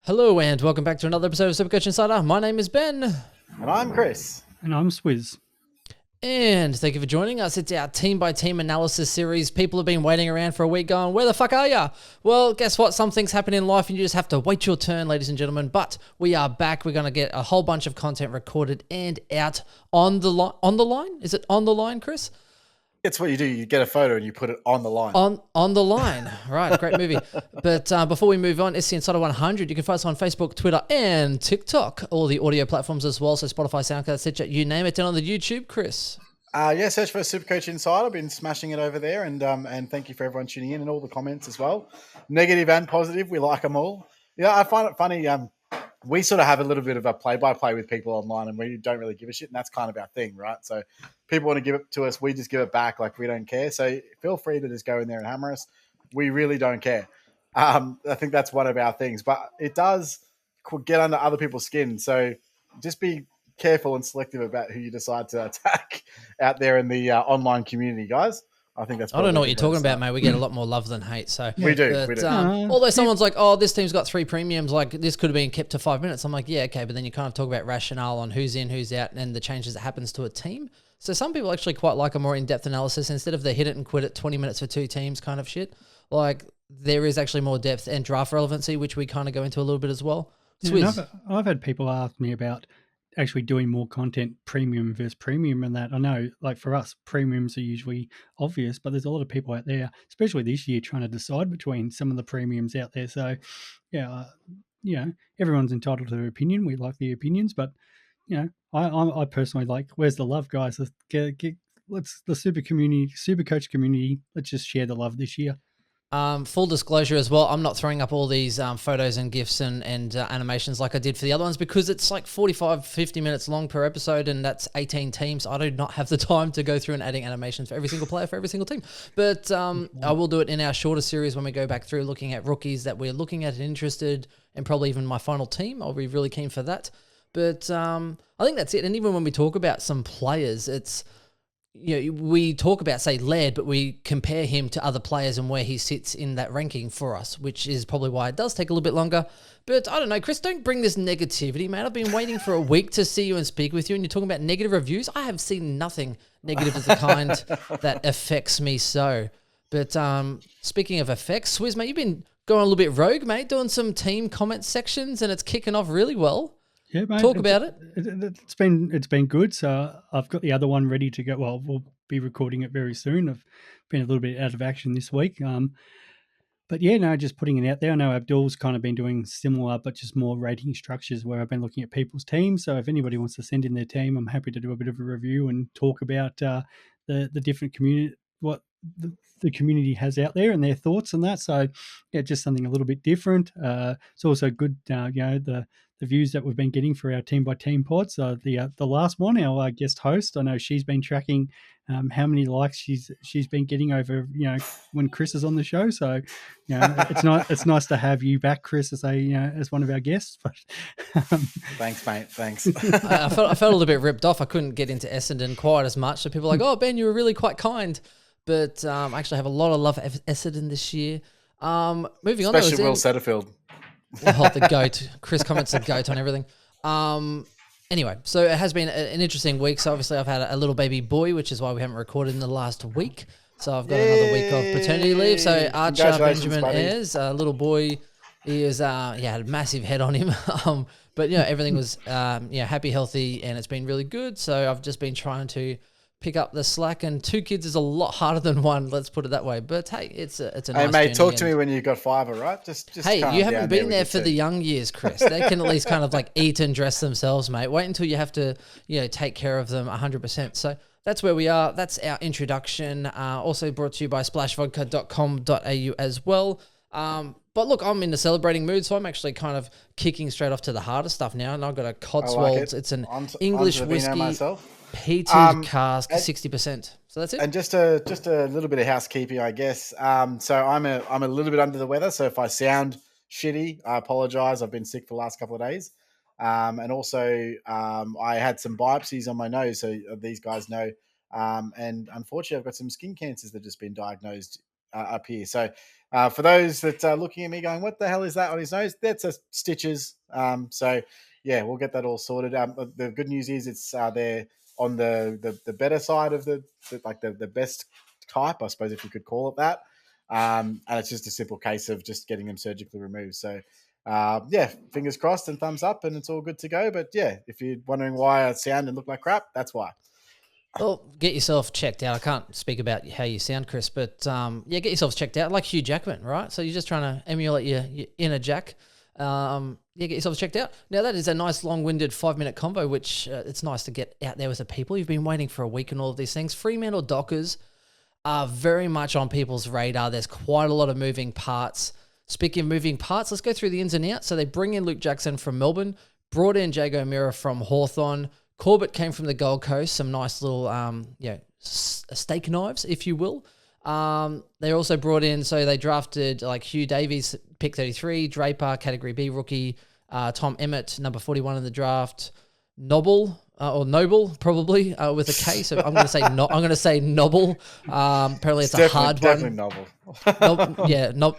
Hello and welcome back to another episode of Supercoach Insider. My name is Ben. And I'm Chris. And I'm Swizz. And thank you for joining us. It's our team-by-team analysis series. People have been waiting around for a week going, where the fuck are ya? Well, guess what? Some things happen in life and you just have to wait your turn, ladies and gentlemen. But we are back. We're going to get a whole bunch of content recorded and out on the line. Is it on the line, Chris? It's what you do. You get a photo and you put it on the line. On the line. Right, great movie. But before we move on, SC Insider 100, you can find us on Facebook, Twitter, and TikTok. All the audio platforms as well, so Spotify, SoundCloud, Stitcher, you name it. And on the YouTube, Chris. Search for Supercoach Insider. I've been smashing it over there, and thank you for everyone tuning in and all the comments as well. Negative and positive, we like them all. Yeah, I find it funny. We sort of have a little bit of a play-by-play with people online, and we don't really give a shit, and that's kind of our thing, right? So people want to give it to us, we just give it back like we don't care. So feel free to just go in there and hammer us. We really don't care. I think that's one of our things, but it does get under other people's skin. So just be careful and selective about who you decide to attack out there in the online community, guys. I think that's. I don't know what you're talking about, mate. We get a lot more love than hate. So we do. Although someone's like, "Oh, this team's got 3 premiums. Like this could have been kept to 5 minutes." I'm like, "Yeah, okay," but then you kind of talk about rationale on who's in, who's out, and the changes that happens to a team. So some people actually quite like a more in-depth analysis instead of the hit it and quit it 20 minutes for 2 teams kind of shit. Like there is actually more depth and draft relevancy, which we kind of go into a little bit as well. Yeah, I've had people ask me about actually doing more content premium versus premium, and that I know, like for us, premiums are usually obvious, but there's a lot of people out there, especially this year, trying to decide between some of the premiums out there. So, everyone's entitled to their opinion. We like the opinions, but I personally like, where's the love, guys? Let's the Supercoach community. Let's just share the love this year. Full disclosure as well, I'm not throwing up all these photos and GIFs and animations like I did for the other ones because it's like 45, 50 minutes long per episode and that's 18 teams. I do not have the time to go through and adding animations for every single player, for every single team. But I will do it in our shorter series when we go back through looking at rookies that we're looking at and interested, and probably even my final team. I'll be really keen for that. But I think that's it. And even when we talk about some players, it's... we talk about, say, Laird, but we compare him to other players and where he sits in that ranking for us, which is probably why it does take a little bit longer. But I don't know, Chris, don't bring this negativity, man. I've been waiting for a week to see you and speak with you, and you're talking about negative reviews. I have seen nothing negative of the kind that affects me so. But speaking of effects, Swizz, mate, you've been going a little bit rogue, mate, doing some team comment sections, and it's kicking off really well. Yeah, mate. Talk about it. It's been good. So I've got the other one ready to go. Well, we'll be recording it very soon. I've been a little bit out of action this week. But yeah, no, just putting it out there. I know Abdul's kind of been doing similar, but just more rating structures where I've been looking at people's teams. So if anybody wants to send in their team, I'm happy to do a bit of a review and talk about the different community, what the community has out there and their thoughts on that. So yeah, just something a little bit different. It's also good, the views that we've been getting for our team by team pods. The last one, our guest host, I know she's been tracking how many likes she's been getting over when Chris is on the show. So it's nice to have you back, Chris, as one of our guests. But thanks, mate. Thanks. I felt a little bit ripped off. I couldn't get into Essendon quite as much. So people are like, "Oh, Ben, you were really quite kind." But I actually have a lot of love for Essendon this year. Moving on, especially Will Setterfield. Oh, the GOAT. Chris comments the GOAT on everything. Anyway, so it has been an interesting week. So obviously I've had a little baby boy, which is why we haven't recorded in the last week. So I've got another week of paternity leave. So Archer Benjamin Ayres, little boy, he is had a massive head on him. But everything was happy, healthy, and it's been really good. So I've just been trying to pick up the slack, and 2 kids is a lot harder than 1. Let's put it that way. But hey, it's a nice Hey mate, talk to me me when you got 5, all right? Just hey, you haven't been there for the young years, Chris. They can at least kind of like eat and dress themselves, mate. Wait until you have to take care of them 100%. So that's where we are. That's our introduction. Also brought to you by splashvodka.com.au as well. But look, I'm in the celebrating mood, so I'm actually kind of kicking straight off to the harder stuff now. And I've got a Cotswolds. It's an English whiskey peated cask, 60%. So that's it. And just a little bit of housekeeping, I guess. So I'm a little bit under the weather. So if I sound shitty, I apologize. I've been sick for the last couple of days. And also I had some biopsies on my nose, so these guys know. And unfortunately, I've got some skin cancers that have just been diagnosed up here. So for those that are looking at me going, what the hell is that on his nose? That's a stitches. So yeah, we'll get that all sorted. The good news is it's they're on the better side of the best type, I suppose, if you could call it that. And it's just a simple case of just getting them surgically removed. So yeah, fingers crossed and thumbs up, and it's all good to go. But yeah, if you're wondering why I sound and look like crap, that's why. Well, get yourself checked out. I can't speak about how you sound, Chris, but yeah, get yourself checked out like Hugh Jackman, right? So you're just trying to emulate your inner Jack. Yeah, get yourself checked out. Now, that is a nice long-winded 5-minute combo, which it's nice to get out there with the people. You've been waiting for a week and all of these things. Fremantle Dockers are very much on people's radar. There's quite a lot of moving parts. Speaking of moving parts, let's go through the ins and outs. So they bring in Luke Jackson from Melbourne, brought in Jago Mira from Hawthorn. Corbett came from the Gold Coast, some nice little, steak knives, if you will. They also brought in, so they drafted like Hugh Davies, pick 33, Draper, Category B rookie, Tom Emmett, number 41 in the draft, Noble, probably with a K. So I'm going to say Noble. Apparently it's a hard one. Noble.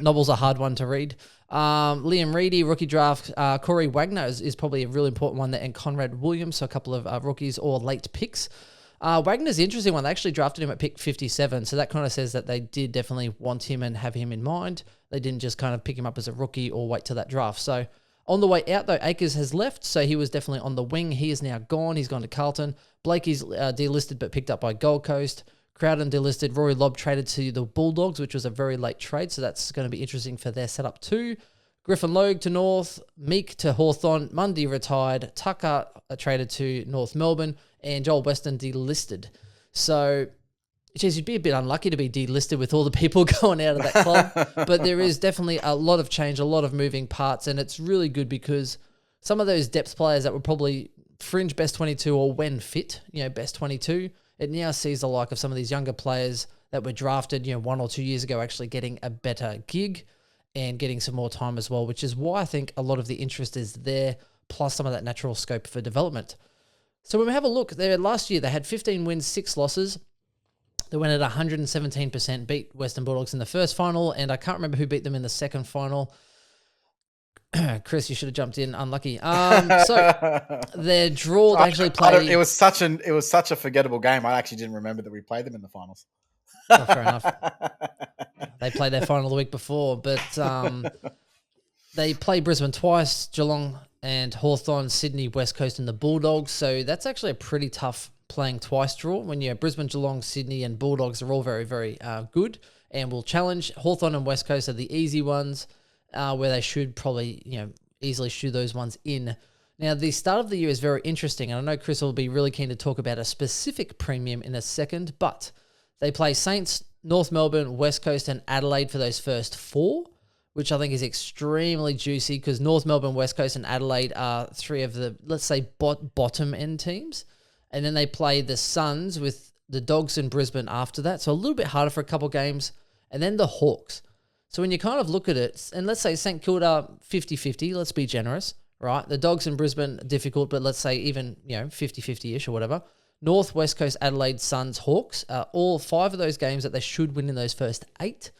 Noble's a hard one to read. Liam Reedy, rookie draft. Corey Wagner is probably a really important one there, and Conrad Williams, so a couple of rookies or late picks. Wagner's the interesting one. They actually drafted him at pick 57, so that kind of says that they did definitely want him and have him in mind. They didn't just kind of pick him up as a rookie or wait till that draft. So on the way out, though, Akers has left, so he was definitely on the wing. He is now gone. He's gone to Carlton. Blakey's delisted but picked up by Gold Coast. Crowden delisted. Rory Lobb traded to the Bulldogs, which was a very late trade, so that's going to be interesting for their setup too. Griffin Logue to North, Meek to Hawthorn, Mundy retired, Tucker traded to North Melbourne, and Joel Weston delisted. So, geez, you'd be a bit unlucky to be delisted with all the people going out of that club, but there is definitely a lot of change, a lot of moving parts, and it's really good because some of those depth players that were probably fringe best 22 or when fit, best 22, it now sees the like of some of these younger players that were drafted, 1 or 2 years ago actually getting a better gig and getting some more time as well, which is why I think a lot of the interest is there, plus some of that natural scope for development. So when we have a look, there last year they had 15 wins, 6 losses. They went at 117%, beat Western Bulldogs in the first final, and I can't remember who beat them in the second final. Chris, you should have jumped in. Unlucky. So their draw, they actually played. It was such a forgettable game. I actually didn't remember that we played them in the finals. Oh, fair enough. They played their final the week before, but they played Brisbane twice, Geelong and Hawthorn, Sydney, West Coast, and the Bulldogs. So that's actually a pretty tough playing twice draw when you have Brisbane, Geelong, Sydney, and Bulldogs are all very, very good and will challenge. Hawthorn and West Coast are the easy ones where they should probably easily shoot those ones in. Now, the start of the year is very interesting, and I know Chris will be really keen to talk about a specific premium in a second, but they play Saints, North Melbourne, West Coast, and Adelaide for those first 4, which I think is extremely juicy because North Melbourne, West Coast, and Adelaide are 3 of the, let's say, bottom-end teams. And then they play the Suns with the Dogs in Brisbane after that. So a little bit harder for a couple games. And then the Hawks. So when you kind of look at it, and let's say St Kilda 50-50, let's be generous, right? The Dogs in Brisbane, difficult, but let's say even, 50-50-ish or whatever. North, West Coast, Adelaide, Suns, Hawks, all 5 of those games that they should win in those first 8,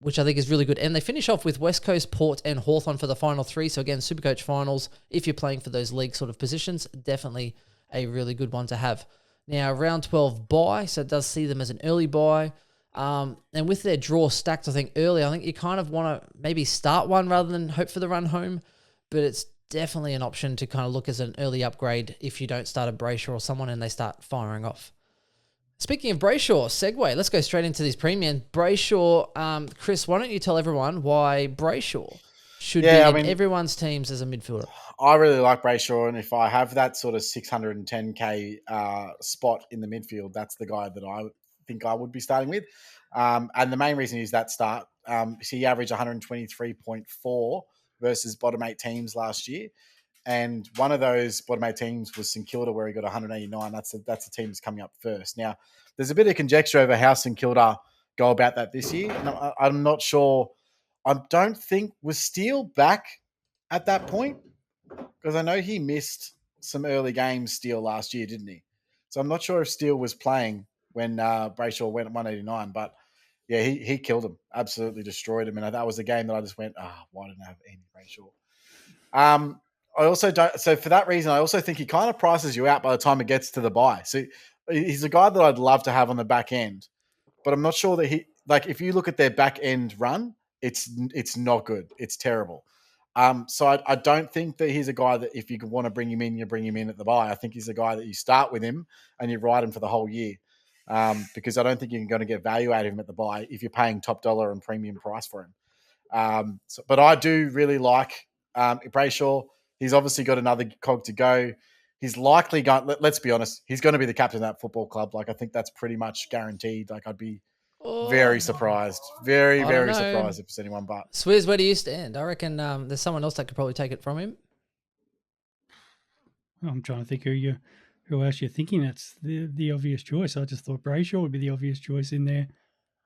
which I think is really good. And they finish off with West Coast, Port, and Hawthorn for the final 3. So again, Supercoach finals, if you're playing for those league sort of positions, definitely a really good one to have. Now, round 12 bye, so it does see them as an early bye. And with their draw stacked, I think early, I think you kind of want to maybe start one rather than hope for the run home. But it's definitely an option to kind of look as an early upgrade if you don't start a Brayshaw or someone and they start firing off. Speaking of Brayshaw, segue, let's go straight into this premium. Brayshaw, Chris, why don't you tell everyone why Brayshaw should be in everyone's teams as a midfielder? I really like Brayshaw, and if I have that sort of 610K spot in the midfield, that's the guy that I think I would be starting with. And the main reason is that start. So he averaged 123.4 versus bottom 8 teams last year. And one of those bottom 8 teams was St Kilda, where he got 189. That's the team that's coming up first. Now, there's a bit of conjecture over how St Kilda go about that this year. And I'm not sure. I don't think, was Steele back at that point? Because I know he missed some early games, Steele, last year, didn't he? So I'm not sure if Steele was playing when Brayshaw went at 189. But yeah, he killed him, absolutely destroyed him, and that was the game that I just went, why didn't I have Andy Brayshaw? I also don't. So for that reason, I also think he kind of prices you out by the time it gets to the bye. So he's a guy that I'd love to have on the back end, but I'm not sure that he like. If you look at their back end run, it's not good. It's terrible. So I don't think that he's a guy that if you want to bring him in, you bring him in at the bye. I think he's a guy that you start with him and you ride him for the whole year. Because I don't think you're going to get value out of him at the bye if you're paying top dollar and premium price for him. But I do really like Brayshaw. He's obviously got another cog to go. He's likely going. Let's be honest. He's going to be the captain of that football club. Like I think that's pretty much guaranteed. Like I'd be very surprised, very surprised if it's anyone but. Swizz, where do you stand? I reckon there's someone else that could probably take it from him. I'm trying to think who else you're thinking. That's the obvious choice. I just thought Brayshaw would be the obvious choice in there,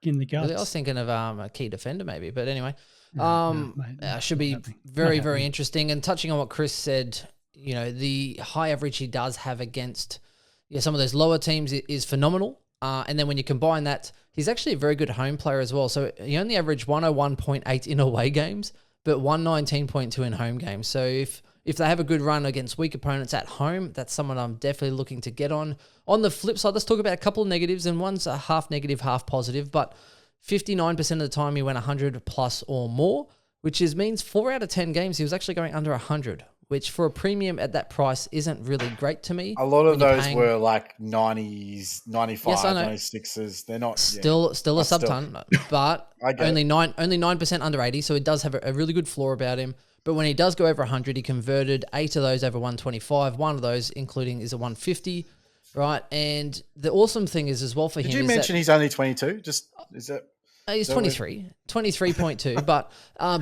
in the guts. Really, I was thinking of a key defender maybe, but anyway, mate, should be very, very interesting. And touching on what Chris said, you know, the high average he does have against some of those lower teams is phenomenal. And then when you combine that, he's actually a very good home player as well. So he only averaged 101.8 in away games, but 119.2 in home games. So if they have a good run against weak opponents at home, that's someone I'm definitely looking to get on. On the flip side, let's talk about a couple of negatives, and one's a half negative, half positive, but 59% of the time he went 100 plus or more, which means 4 out of 10 games he was actually going under 100, which for a premium at that price isn't really great to me. A lot of those were like 90s, 95, 96s. They're not still a sub-ton, but only 9% under 80, so it does have a really good floor about him. But when he does go over 100, he converted 8 of those over 125. One of those, including, is a 150, right? And the awesome thing is as well for him. Did you mention he's only 22? He's 23, 23.2.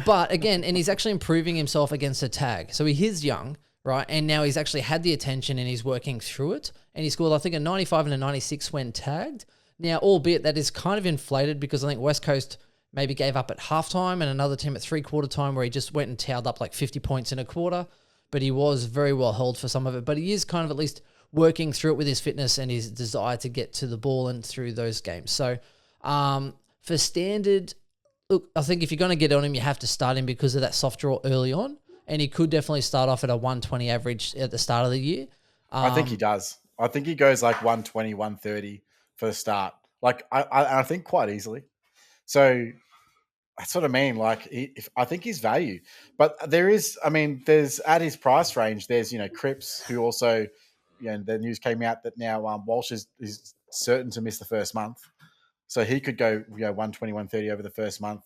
But again, and he's actually improving himself against a tag. So he is young, right? And now he's actually had the attention and he's working through it. And he scored, I think, a 95 and a 96 when tagged. Now, albeit that is kind of inflated because I think West Coast maybe gave up at halftime and another team at three-quarter time where he just went and towed up like 50 points in a quarter. But he was very well held for some of it. But he is kind of at least working through it with his fitness and his desire to get to the ball and through those games. So for standard, look, I think if you're going to get on him, you have to start him because of that soft draw early on. And he could definitely start off at a 120 average at the start of the year. I think he does. I think he goes like 120, 130 for the start. Like I think quite easily. So that's what I mean. Like, I think he's value, but there's at his price range, there's, Cripps, who also, the news came out that now Walsh is certain to miss the first month. So he could go, 120, 130 over the first month.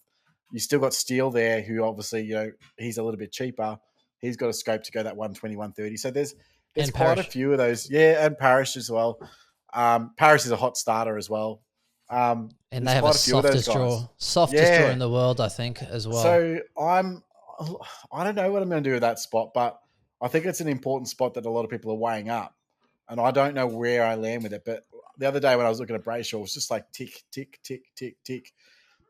You still got Steele there, who obviously, he's a little bit cheaper. He's got a scope to go that 120, 130. So there's quite a few of those. Yeah, and Parrish as well. Parrish is a hot starter as well. And they have a softest draw in the world, I think, as well. So I don't know what I'm going to do with that spot, but I think it's an important spot that a lot of people are weighing up. And I don't know where I land with it. But the other day when I was looking at Brayshaw, it was just like tick, tick, tick, tick, tick.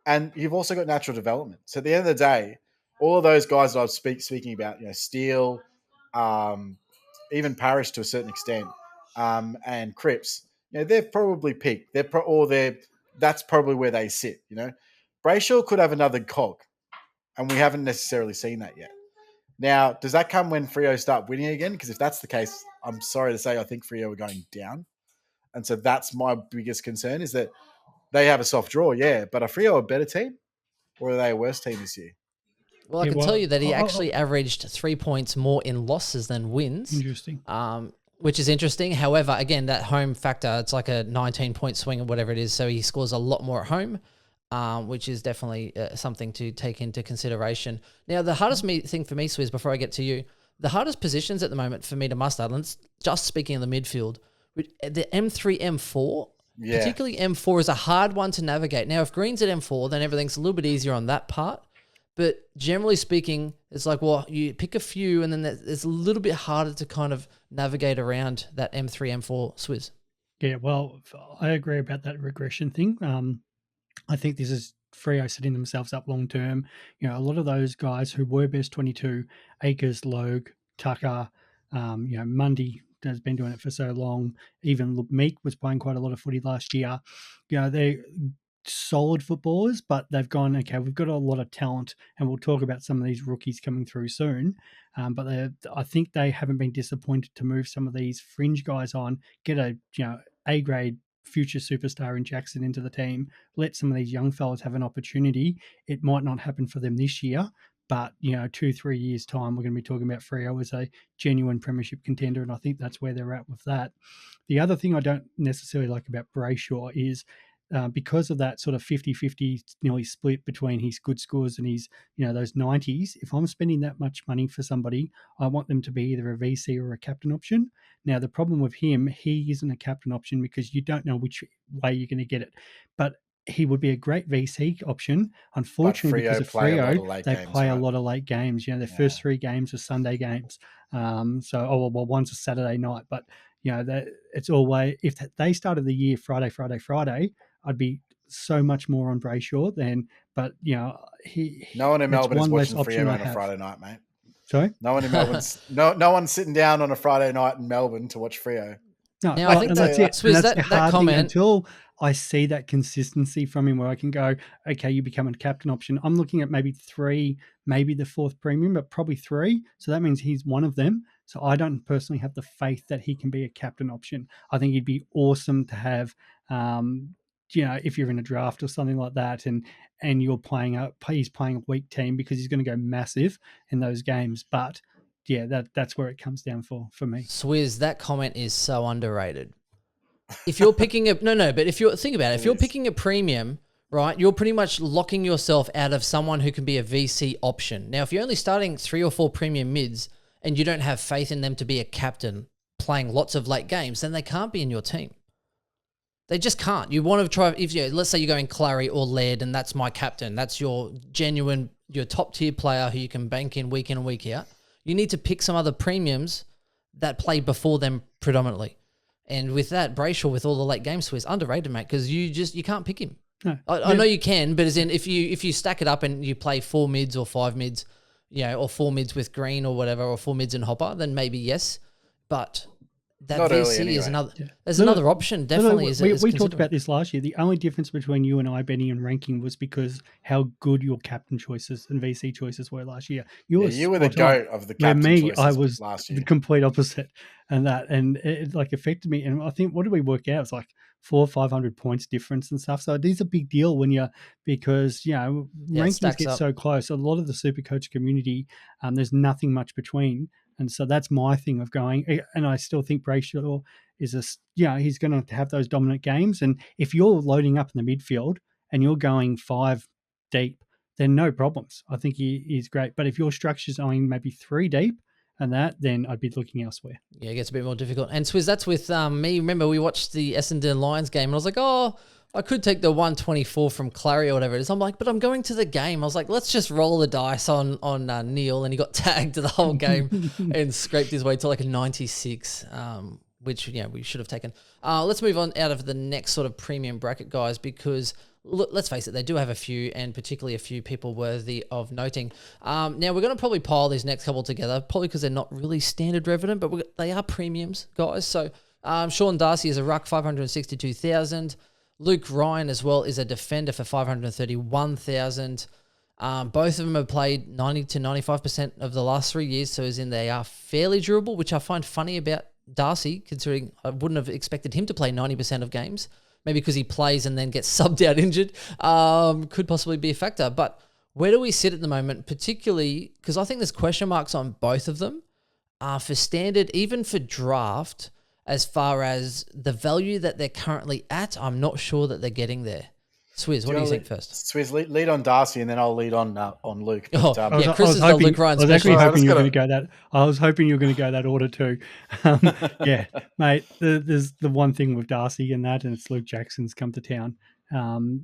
And you've also got natural development. So at the end of the day, all of those guys that I was speaking about, Steele, even Parrish to a certain extent, and Cripps, they're probably peaked. That's probably where they sit. Brayshaw could have another cog, and we haven't necessarily seen that yet. Now, does that come when Freo start winning again? Because if that's the case, I'm sorry to say, I think Freo are going down, and so that's my biggest concern is that they have a soft draw, but are Freo a better team, or are they a worse team this year? Well, I can tell you that he actually averaged 3 points more in losses than wins. Interesting. Which is interesting. However, again, that home factor, it's like a 19-point swing or whatever it is, so he scores a lot more at home, which is definitely something to take into consideration. Now, the hardest thing for me, Swizz, before I get to you, the hardest positions at the moment for me to muster, just speaking of the midfield, the M3, M4, particularly M4 is a hard one to navigate. Now, if Green's at M4, then everything's a little bit easier on that part. But generally speaking, it's like, well, you pick a few and then it's a little bit harder to kind of navigate around that M3, M4 Swizz. Yeah, well, I agree about that regression thing. I think this is Freo setting themselves up long term. A lot of those guys who were best 22, Akers, Logue, Tucker, Mundy has been doing it for so long. Even Meek was playing quite a lot of footy last year. They solid footballers, but they've gone, okay, we've got a lot of talent, and we'll talk about some of these rookies coming through soon. But I think they haven't been disappointed to move some of these fringe guys on, get a A grade future superstar in Jackson into the team, let some of these young fellas have an opportunity. It might not happen for them this year, but 2-3 years time, we're going to be talking about Freo as a genuine premiership contender, and I think that's where they're at with that. The other thing I don't necessarily like about Brayshaw is because of that sort of 50-50 nearly split between his good scores and his, those 90s, if I'm spending that much money for somebody, I want them to be either a VC or a captain option. Now, the problem with him, he isn't a captain option because you don't know which way you're going to get it. But he would be a great VC option. Unfortunately, because of Freo, they play a lot of late games. Their first 3 games are Sunday games. One's a Saturday night. But, it's always, if they started the year Friday, I'd be so much more on Brayshaw than, but no one in Melbourne is watching Freo on a Friday night, mate. Sorry, no one in Melbourne's no one's sitting down on a Friday night in Melbourne to watch Freo. No, I think that's it. That's that comment until I see that consistency from him, where I can go, okay, you become a captain option. I'm looking at maybe 3, maybe the 4th premium, but probably 3. So that means he's one of them. So I don't personally have the faith that he can be a captain option. I think he'd be awesome to have. If you're in a draft or something like that, and he's playing a weak team because he's going to go massive in those games. But yeah, that's where it comes down for me. Swizz, that comment is so underrated. If you're picking a but if you're think about it, if you're picking a premium, right, you're pretty much locking yourself out of someone who can be a VC option. Now, if you're only starting 3 or 4 premium mids and you don't have faith in them to be a captain playing lots of late games, then they can't be in your team. They just can't. You want to try, let's say you're going Clary or Laird, and that's my captain. That's your top tier player who you can bank in and week out. You need to pick some other premiums that play before them predominantly. And with that, Brayshaw, with all the late game Swiss, underrated, mate, because you can't pick him. No. I know you can, but as in if you stack it up and you play 4 mids or 5 mids, or 4 mids with Green or whatever, or 4 mids and Hopper, then maybe yes. But that not VC anyway. Is another. Yeah. There's another option. Definitely, we talked about this last year. The only difference between you and I, Benny, in ranking was because how good your captain choices and VC choices were last year. You were the GOAT of the captain choices. I was the complete opposite, and it like affected me. And I think, what did we work out? It's like 400 or 500 points difference and stuff. So it is a big deal because rankings get so close. A lot of the Supercoach community, there's nothing much between. And so that's my thing of going, and I still think Brayshaw is he's going to have those dominant games. And if you're loading up in the midfield and you're going 5 deep, then no problems. I think he's great. But if your structure's only maybe 3 deep and then I'd be looking elsewhere. Yeah, it gets a bit more difficult. And Swizz, that's with me. Remember, we watched the Essendon Lions game and I was like, I could take the 124 from Clary or whatever it is. I'm like, but I'm going to the game. I was like, let's just roll the dice on Neil, and he got tagged the whole game and scraped his way to like a 96, which we should have taken. Let's move on out of the next sort of premium bracket, guys, because let's face it, they do have a few, and particularly a few people worthy of noting. Now we're going to probably pile these next couple together, probably because they're not really standard revenant, but they are premiums, guys. So Sean Darcy is a ruck, 562,000. Luke Ryan as well is a defender for 531,000. Both of them have played 90 to 95% of the last 3 years, so they are fairly durable, which I find funny about Darcy, considering I wouldn't have expected him to play 90% of games. Maybe because he plays and then gets subbed out injured, could possibly be a factor. But where do we sit at the moment, particularly because I think there's question marks on both of them for standard, even for draft. As far as the value that they're currently at, I'm not sure that they're getting there. Swizz, what do you think first? Swizz, lead on Darcy, and then I'll lead on Luke. But, Chris is the Luke Ryan specialist. I was actually hoping you were going to go that. I was hoping you were going to go that order too. Mate. There's the one thing with Darcy and it's Luke Jackson's come to town.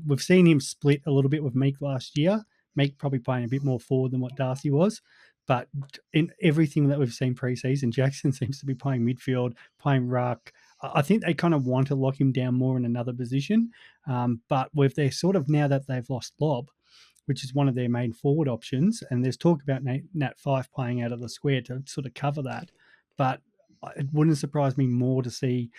We've seen him split a little bit with Meek last year. Meek probably playing a bit more forward than what Darcy was. But in everything that we've seen preseason, Jackson seems to be playing midfield, playing ruck. I think they kind of want to lock him down more in another position. But with their sort of, now that they've lost Lob, which is one of their main forward options, and there's talk about Nat Fyfe playing out of the square to sort of cover that. But it wouldn't surprise me more to see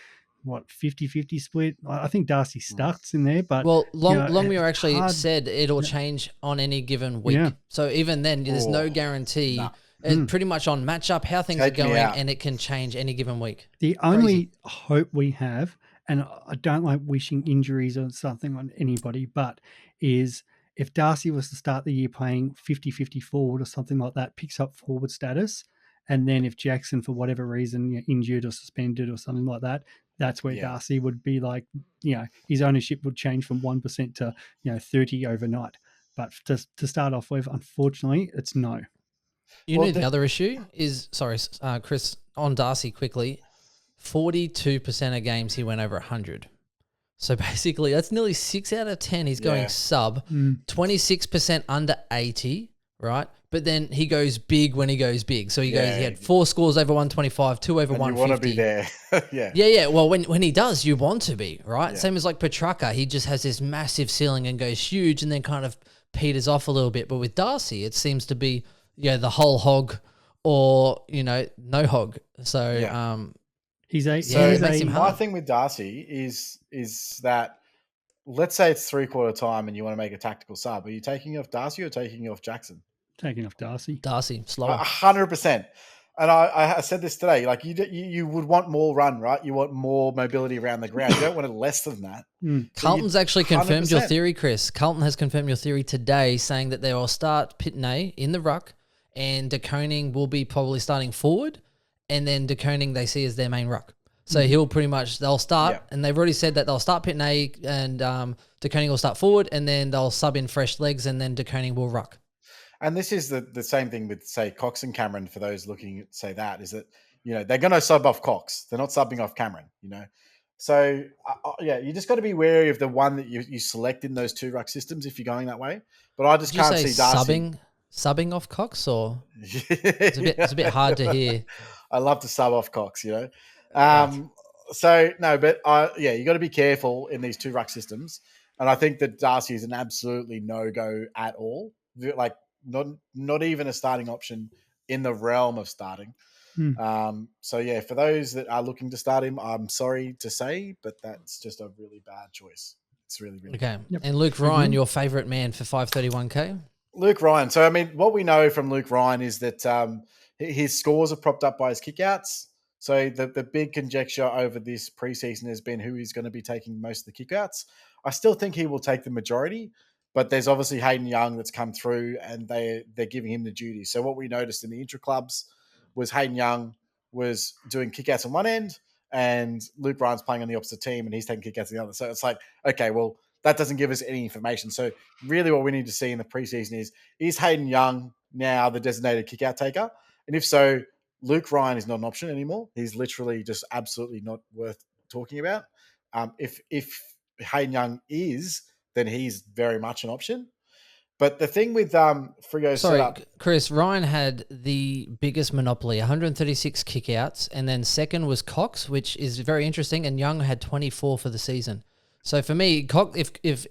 50-50 split. I think Darcy starts in there, but well, Longmuir it's actually hard. said it'll change on any given week. Yeah. So even then, there's no guarantee. Nah. It's pretty much on matchup, how things Take are me going, out. and it can change any given week. The only hope we have, and I don't like wishing injuries or something on anybody, but is if Darcy was to start the year playing 50-50 forward or something like that, picks up forward status, and then if Jackson, for whatever reason, injured or suspended or something like that, that's where Darcy would be like, his ownership would change from 1% to 30 overnight. But to start off with, unfortunately, it's no. The other issue is, Chris, on Darcy quickly, 42% of games he went over 100. So basically, that's nearly 6 out of 10 he's going sub, 26% under 80, right? But then he goes big when he goes big. So he had 4 scores over 125, 2 over 150. You want to be there. Yeah. Well, when he does, you want to be, right? Yeah. Same as like Petrarca. He just has this massive ceiling and goes huge and then kind of peters off a little bit. But with Darcy, it seems to be the whole hog or, no hog. So it makes him hard. My thing with Darcy is that, let's say it's 3/4 time and you want to make a tactical sub. Are you taking off Darcy or taking off Jackson? Taking off Darcy. Darcy, slower. 100%. And I said this today, like you would want more run, right? You want more mobility around the ground. You don't want it less than that. Carlton's actually confirmed your theory, Chris. Carlton has confirmed your theory today, saying that they will start Pitney in the ruck and De Koning will be probably starting forward, and then De Koning they see as their main ruck. So they'll start, and they've already said that they'll start Pitney and De Koning will start forward, and then they'll sub in fresh legs, and then De Koning will ruck. And this is the same thing with, say, Cox and Cameron, for those looking at, say, that, is that, they're going to sub off Cox. They're not subbing off Cameron, So, you just got to be wary of the one that you select in those 2 ruck systems if you're going that way. But I just can't see Darcy. Subbing off Cox, or it's a bit hard to hear. I love to sub off Cox, So, no, but you got to be careful in these 2 ruck systems. And I think that Darcy is an absolutely no-go at all. Like, not even a starting option in the realm of starting. For those that are looking to start him, I'm sorry to say, but that's just a really bad choice. It's really, really okay. Bad. And Luke Ryan, your favourite man for 531K? Luke Ryan. So, I mean, what we know from Luke Ryan is that his scores are propped up by his kickouts. So the big conjecture over this preseason has been who is going to be taking most of the kickouts. I still think he will take the majority, but there's obviously Hayden Young that's come through and they're giving him the duty. So what we noticed in the intra-clubs was Hayden Young was doing kickouts on one end and Luke Ryan's playing on the opposite team and he's taking kickouts on the other. So it's like, okay, well, that doesn't give us any information. So really what we need to see in the preseason is Hayden Young now the designated kickout taker? And if so, Luke Ryan is not an option anymore. He's literally just absolutely not worth talking about. If Hayden Young is, then he's very much an option. But the thing with Frigo's setup... Chris, Ryan had the biggest monopoly, 136 kickouts, and then second was Cox, which is very interesting, and Young had 24 for the season. So for me,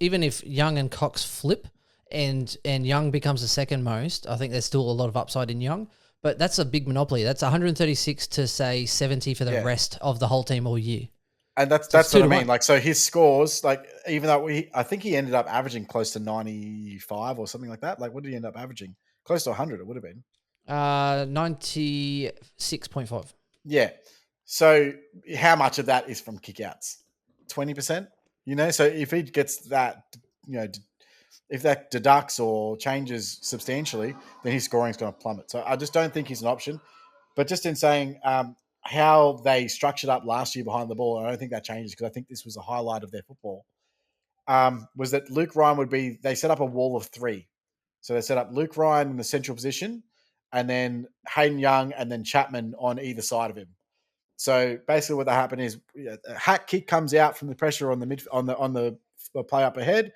even if Young and Cox flip and Young becomes the second most, I think there's still a lot of upside in Young. But that's a big monopoly. That's 136 to, say, 70 for the rest of the whole team all year. And that's what I mean. Like, so his scores, like, even though I think he ended up averaging close to 95 or something like that. Like, what did he end up averaging? Close to 100, it would have been. 96.5. Yeah. So how much of that is from kickouts? 20%? So if he gets that, if that deducts or changes substantially, then his scoring is going to plummet. So I just don't think he's an option. But just in saying how they structured up last year behind the ball, and I don't think that changes because I think this was a highlight of their football, was that Luke Ryan they set up a wall of 3. So they set up Luke Ryan in the central position and then Hayden Young and then Chapman on either side of him. So basically what happened is a hack kick comes out from the pressure on the play up ahead.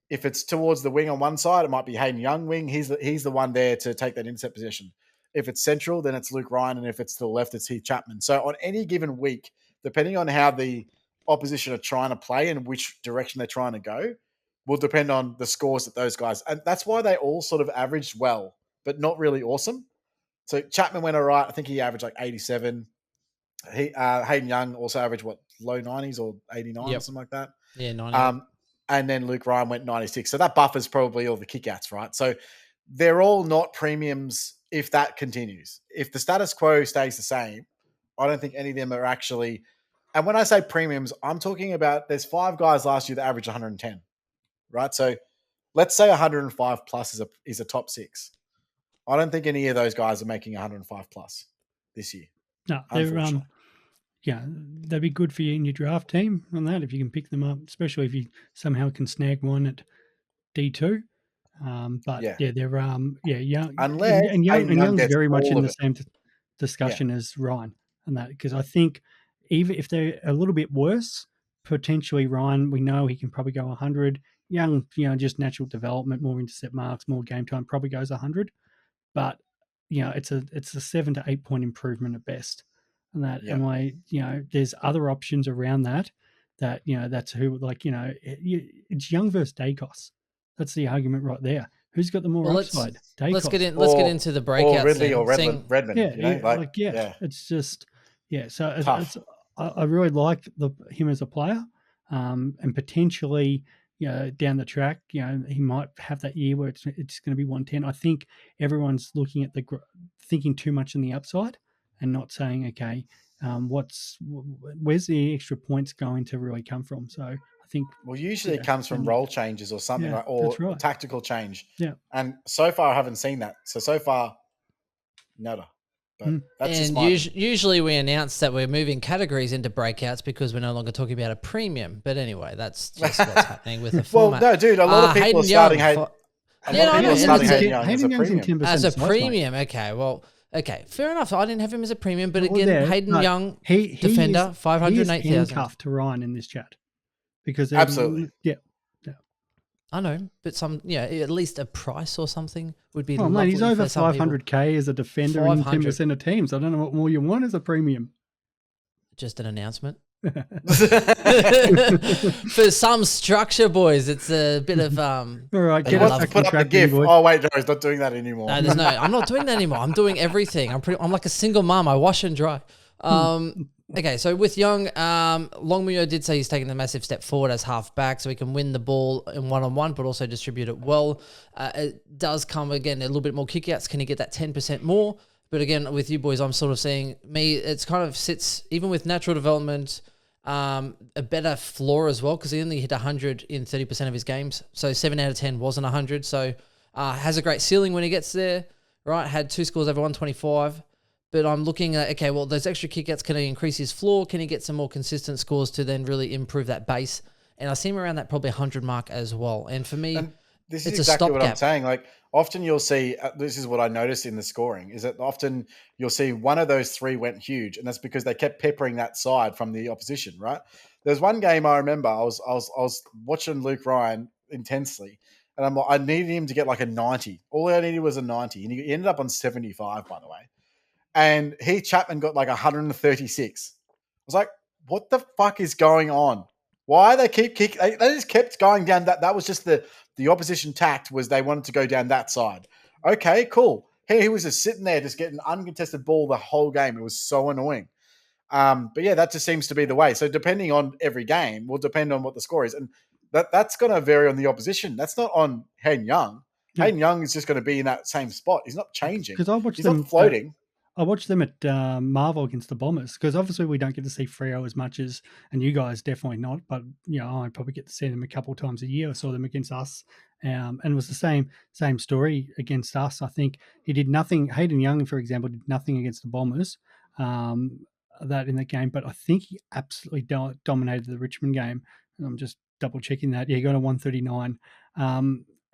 If it's towards the wing on one side, it might be Hayden Young wing. He's the one there to take that intercept position. If it's central, then it's Luke Ryan. And if it's to the left, it's Heath Chapman. So on any given week, depending on how the opposition are trying to play and which direction they're trying to go, will depend on the scores that those guys. And that's why they all sort of averaged well, but not really awesome. So Chapman went all right. I think he averaged like 87. Hayden Young also averaged, low 90s or 89 or something like that. Yeah, 98. And then Luke Ryan went 96. So that buffers probably all the kickouts, right? So they're all not premiums if that continues. If the status quo stays the same, I don't think any of them are actually. And when I say premiums, I'm talking about there's 5 guys last year that averaged 110, right? So let's say 105 plus is a top 6. I don't think any of those guys are making 105 plus this year. No, they're they'd be good for you in your draft team on that if you can pick them up, especially if you somehow can snag one at D2. But they're young. Unless and Young's gets very much all in of the it. same discussion as Ryan and that, because I think even if they're a little bit worse, potentially Ryan, we know he can probably go 100. Young, just natural development, more intercept marks, more game time, probably goes 100. But it's a 7 to 8 point improvement at best, and that and there's other options around that that's who it's Young versus Dacos. That's the argument right there. Who's got the more upside? Let's get into the breakouts. Or Ridley or Redmond. It's just So I really like him as a player, and potentially down the track, he might have that year where it's going to be 110. I think everyone's looking at thinking too much in the upside and not saying, okay, where's the extra points going to really come from? So I think usually it comes from role changes or something or tactical change. Yeah, and so far I haven't seen that. So far, nada. But that's usually we announce that we're moving categories into breakouts because we're no longer talking about a premium. But anyway, that's just what's happening with the format. Well, no, dude, a lot of people are starting Hayden Young as a premium. Okay, fair enough. I didn't have him as a premium, but Hayden Young, defender, 508,000. He is handcuffed to Ryan in this chat because absolutely, I know, but at least a price or something would be. Oh man, he's over 500k as a defender in 10% of teams. I don't know what more you want as a premium. Just an announcement. For some structure, boys, it's a bit of All right, put up the GIF. Boy. Oh wait, no, he's not doing that anymore. No, I'm not doing that anymore. I'm doing everything. I'm like a single mom. I wash and dry. Okay, so with Young, Longmuir did say he's taking a massive step forward as half-back, so he can win the ball in one-on-one, but also distribute it well. It does come, again, a little bit more kickouts. Can he get that 10% more? But again, with you boys, I'm sort of seeing it's kind of sits, even with natural development, a better floor as well, because he only hit 100 in 30% of his games. So 7 out of 10 wasn't 100. So has a great ceiling when he gets there, right? Had 2 scores over 125. But I'm looking at, okay, well, those extra kickouts, can he increase his floor? Can he get some more consistent scores to then really improve that base? And I see him around that probably 100 mark as well. And for me, this is exactly what I'm saying. Like, often you'll see, this is what I noticed in the scoring, is that often you'll see one of those 3 went huge, and that's because they kept peppering that side from the opposition, right? There's one game I remember, I was watching Luke Ryan intensely, and I needed him to get like a 90. All I needed was a 90, and he ended up on 75, by the way. And Heath Chapman got like 136. I was like, what the fuck is going on? Why they keep kicking? They just kept going down that. That was just the opposition tact was they wanted to go down that side. Okay, cool. He was just sitting there, just getting uncontested ball the whole game. It was so annoying. But yeah, that just seems to be the way. So depending on every game will depend on what the score is. And that's going to vary on the opposition. That's not on Hayden Young. Yeah. Hayden Young is just going to be in that same spot. He's not changing. Because he's not floating. I watched them at Marvel against the Bombers because obviously we don't get to see Freo as much as, and you guys definitely not, but I probably get to see them a couple of times a year. I saw them against us, and it was the same story against us. I think he did nothing. Hayden Young, for example, did nothing against the Bombers that in the game, but I think he absolutely dominated the Richmond game. And I'm just double checking that. Yeah, he got a 139.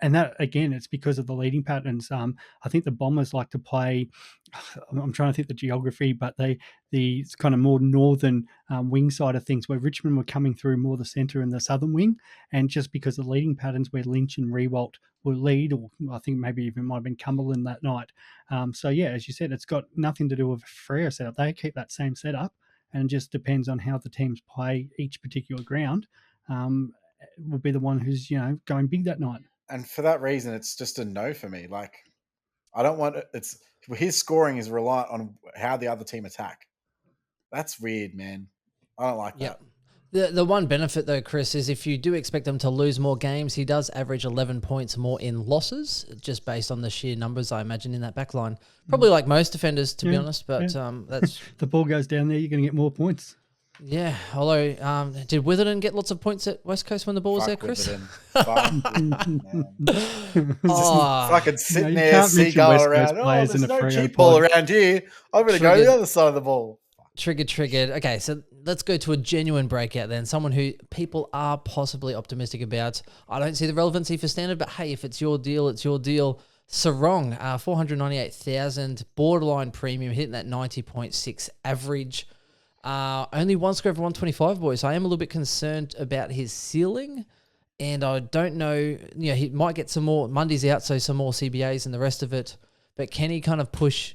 And that, again, it's because of the leading patterns. I think the Bombers like to play, I'm trying to think the geography, but the kind of more northern wing side of things, where Richmond were coming through more the centre and the southern wing. And just because of the leading patterns where Lynch and Riewoldt will lead, or I think maybe even might have been Cumberland that night. So, yeah, as you said, it's got nothing to do with Freo setup. They keep that same setup, and it just depends on how the teams play each particular ground. Will be the one who's, going big that night. And for that reason, it's just a no for me. Like, I don't want his scoring is reliant on how the other team attack. That's weird, man. I don't like that. The one benefit, though, Chris, is if you do expect him to lose more games, he does average 11 points more in losses, just based on the sheer numbers, I imagine, in that back line. Probably like most defenders, to be honest, but that's... the ball goes down there, you're going to get more points. Yeah, although, did Witherden get lots of points at West Coast when the ball was there, Chris? Fucking sitting there, seagull around. Oh, there's no cheap ball around here. I'm going to go to the other side of the ball. Triggered. Okay, so let's go to a genuine breakout then. Someone who people are possibly optimistic about. I don't see the relevancy for standard, but hey, if it's your deal, it's your deal. Sarong, 498,000, borderline premium, hitting that 90.6 average. Only one score over 125, boys. So I am a little bit concerned about his ceiling, and I don't know, he might get some more, Monday's out, so some more CBAs and the rest of it, but can he kind of push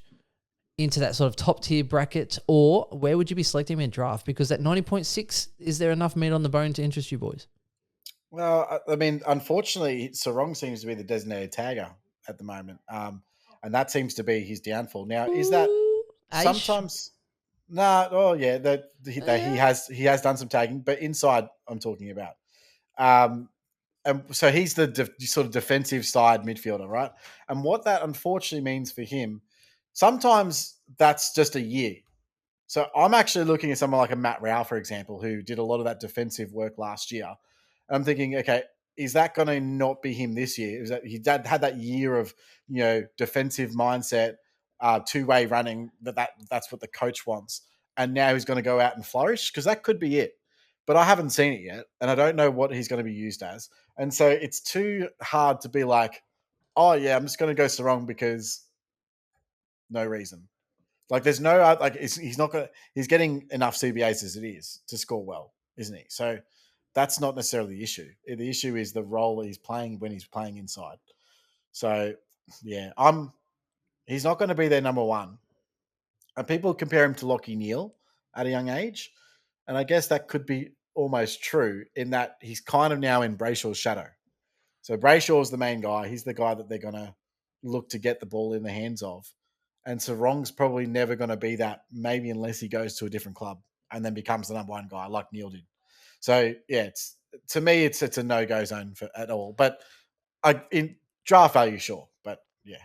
into that sort of top tier bracket, or where would you be selecting him in draft? Because that 90.6, is there enough meat on the bone to interest you boys? Well, I mean, unfortunately, Sarong seems to be the designated tagger at the moment, and that seems to be his downfall. Now, is that sometimes? No, oh yeah, that he has done some tagging, but inside I'm talking about, and so he's the sort of defensive side midfielder, right? And what that unfortunately means for him. Sometimes that's just a year. So I'm actually looking at someone like a Matt Rao, for example, who did a lot of that defensive work last year. I'm thinking, okay, is that going to not be him this year? Is that he had that year of defensive mindset, two-way running? That's what the coach wants, and now he's going to go out and flourish, because that could be it. But I haven't seen it yet, and I don't know what he's going to be used as, and so it's too hard to be like, oh yeah, I'm just going to go Sarong because. No reason. Like there's no he's not gonna. He's getting enough CBAs as it is to score well, isn't he? So that's not necessarily the issue. The issue is the role he's playing when he's playing inside. So yeah, he's not going to be their number one. And people compare him to Lachie Neale at a young age, and I guess that could be almost true in that he's kind of now in Brayshaw's shadow. So Brayshaw's the main guy. He's the guy that they're going to look to get the ball in the hands of. And Sarong's probably never going to be that, maybe unless he goes to a different club and then becomes the number one guy like Neil did. So, yeah, to me, it's a no-go zone at all. But in draft value, sure. But, yeah.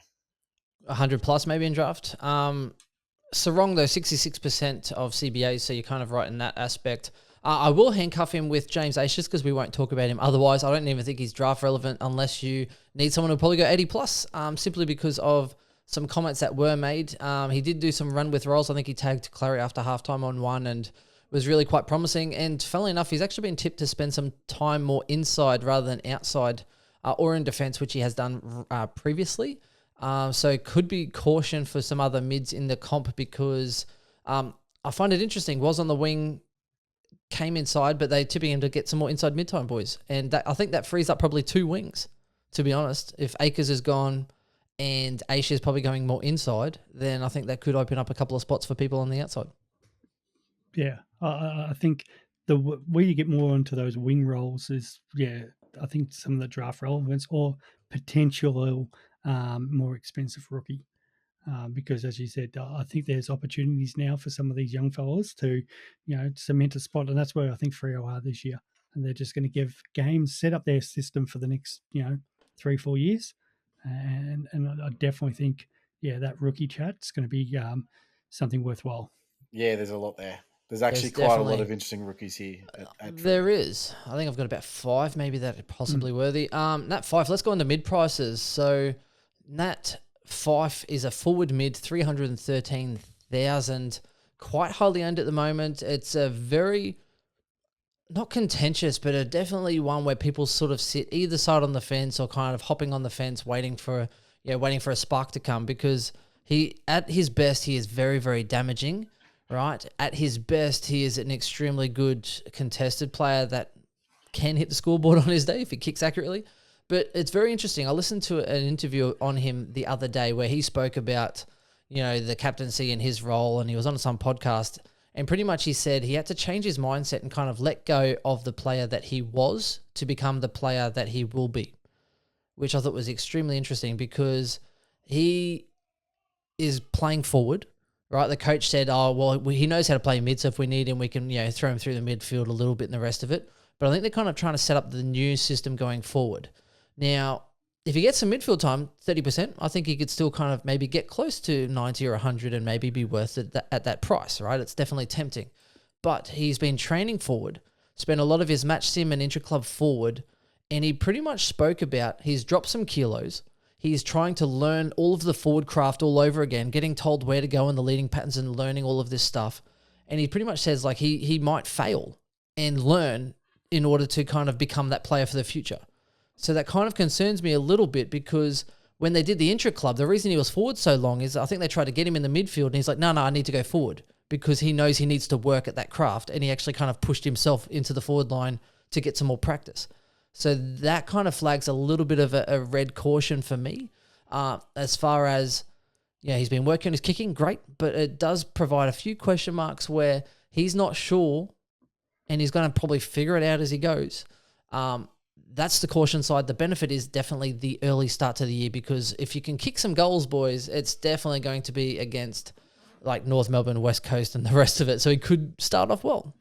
100 plus maybe in draft. Sarong, though, 66% of CBAs, so you're kind of right in that aspect. I will handcuff him with James Aishas because we won't talk about him. Otherwise, I don't even think he's draft relevant unless you need someone who'll probably go 80 plus, simply because of some comments that were made. He did do some run with rolls. I think he tagged Clary after halftime on one and was really quite promising. And funnily enough, he's actually been tipped to spend some time more inside rather than outside or in defense, which he has done previously. So could be caution for some other mids in the comp because I find it interesting. Was on the wing, came inside, but they're tipping him to get some more inside mid-time, boys. And I think that frees up probably two wings, to be honest. If Akers is gone and Aisha is probably going more inside, then I think that could open up a couple of spots for people on the outside. Yeah, I think where you get more into those wing roles is, I think some of the draft relevance or potential more expensive rookie. Because as you said, I think there's opportunities now for some of these young fellas to, cement a spot. And that's where I think Freo are this year. And they're just going to give games, set up their system for the next, 3-4 years. And I definitely think, that rookie chat's going to be something worthwhile. Yeah, there's a lot there. There's actually quite a lot of interesting rookies here. There is. I think I've got about 5 maybe that are possibly worthy. Nat Fyfe, let's go into mid prices. So Nat Fyfe is a forward mid, 313,000, quite highly owned at the moment. It's a very, not contentious, but definitely one where people sort of sit either side on the fence or kind of hopping on the fence, waiting for a spark to come, because at his best, he is very, very damaging, right? At his best, he is an extremely good contested player that can hit the scoreboard on his day if he kicks accurately. But it's very interesting. I listened to an interview on him the other day where he spoke about, the captaincy and his role, and he was on some podcast. And pretty much he said he had to change his mindset and kind of let go of the player that he was to become the player that he will be, which I thought was extremely interesting because he is playing forward, right? The coach said, oh, well, he knows how to play mid, so if we need him, we can, throw him through the midfield a little bit and the rest of it. But I think they're kind of trying to set up the new system going forward. Now, if he gets some midfield time, 30%, I think he could still kind of maybe get close to 90 or 100 and maybe be worth it at that price, right? It's definitely tempting. But he's been training forward, spent a lot of his match sim and intra-club forward, and he pretty much spoke about he's dropped some kilos. He's trying to learn all of the forward craft all over again, getting told where to go in the leading patterns and learning all of this stuff. And he pretty much says like he might fail and learn in order to kind of become that player for the future. So that kind of concerns me a little bit because when they did the intra-club, the reason he was forward so long is I think they tried to get him in the midfield and he's like, no, I need to go forward because he knows he needs to work at that craft. And he actually kind of pushed himself into the forward line to get some more practice. So that kind of flags a little bit of a red caution for me as far as, he's been working on his kicking, great, but it does provide a few question marks where he's not sure and he's going to probably figure it out as he goes. That's the caution side. The benefit is definitely the early start to the year because if you can kick some goals, boys, it's definitely going to be against like North Melbourne, West Coast and the rest of it. So he could start off well.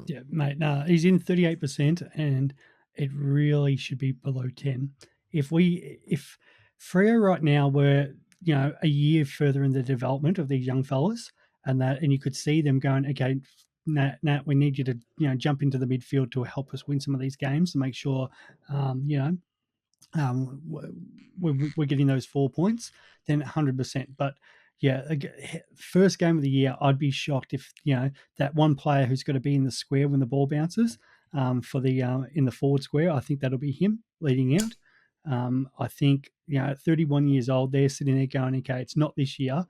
Yeah, mate, no, he's in 38% and it really should be below 10. If Freo right now were, a year further in the development of these young fellas and you could see them going, okay, Nat, we need you to, jump into the midfield to help us win some of these games to make sure, we're getting those 4 points, then 100%. But yeah, first game of the year, I'd be shocked if, that one player who's going to be in the square when the ball bounces for the in the forward square, I think that'll be him leading out. I think, at 31 years old, they're sitting there going, okay, it's not this year.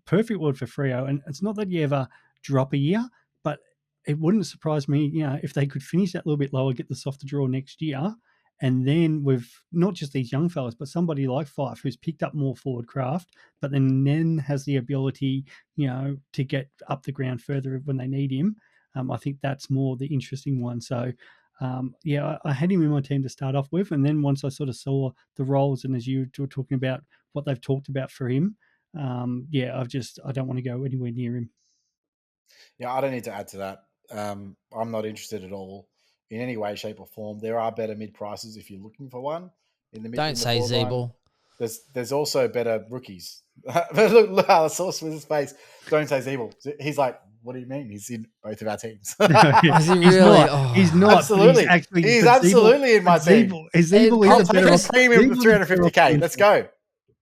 Perfect word for Freo. And it's not that you ever drop a year, but it wouldn't surprise me, if they could finish that little bit lower, get the softer draw next year. And then with not just these young fellas, but somebody like Fyfe who's picked up more forward craft, but then has the ability, to get up the ground further when they need him. I think that's more the interesting one. So, I had him in my team to start off with. And then once I sort of saw the roles and as you were talking about what they've talked about for him, I don't want to go anywhere near him. Yeah, I don't need to add to that. I'm not interested at all in any way, shape, or form. There are better mid prices if you're looking for one in the mid. Don't say Zeeble. There's also better rookies. look how I saw Smith's face. Don't say Zeeble. He's like, what do you mean? He's in both of our teams. Is he really? He's not. Absolutely. He's absolutely in my team. Zeeble is a better premium for 350k. Let's go.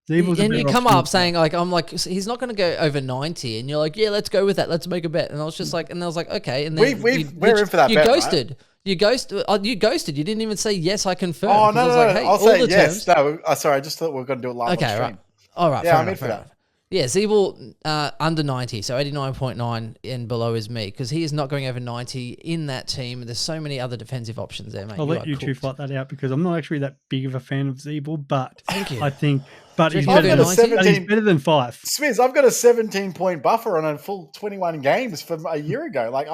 And you come up saying I'm like, he's not going to go over 90, and you're like, yeah, let's go with that. Let's make a bet. And I was just like, okay. And then we're in for that. You bet, ghosted. Right? You ghosted. You didn't even say yes. I confirm. Oh no! Like, hey, I'll say yes. No, sorry. I just thought we were going to do it live. Okay, on stream. right. All right. Yeah, I'm in for that. Yeah, Zeeble under 90, so 89.9 and below is me because he is not going over 90 in that team. There's so many other defensive options there, mate. I'll let you two fight that out because I'm not actually that big of a fan of Zeeble, but thank you. I think, but he's better than Fyfe. Smith, I've got a 17-point buffer on a full 21 games from a year ago. Like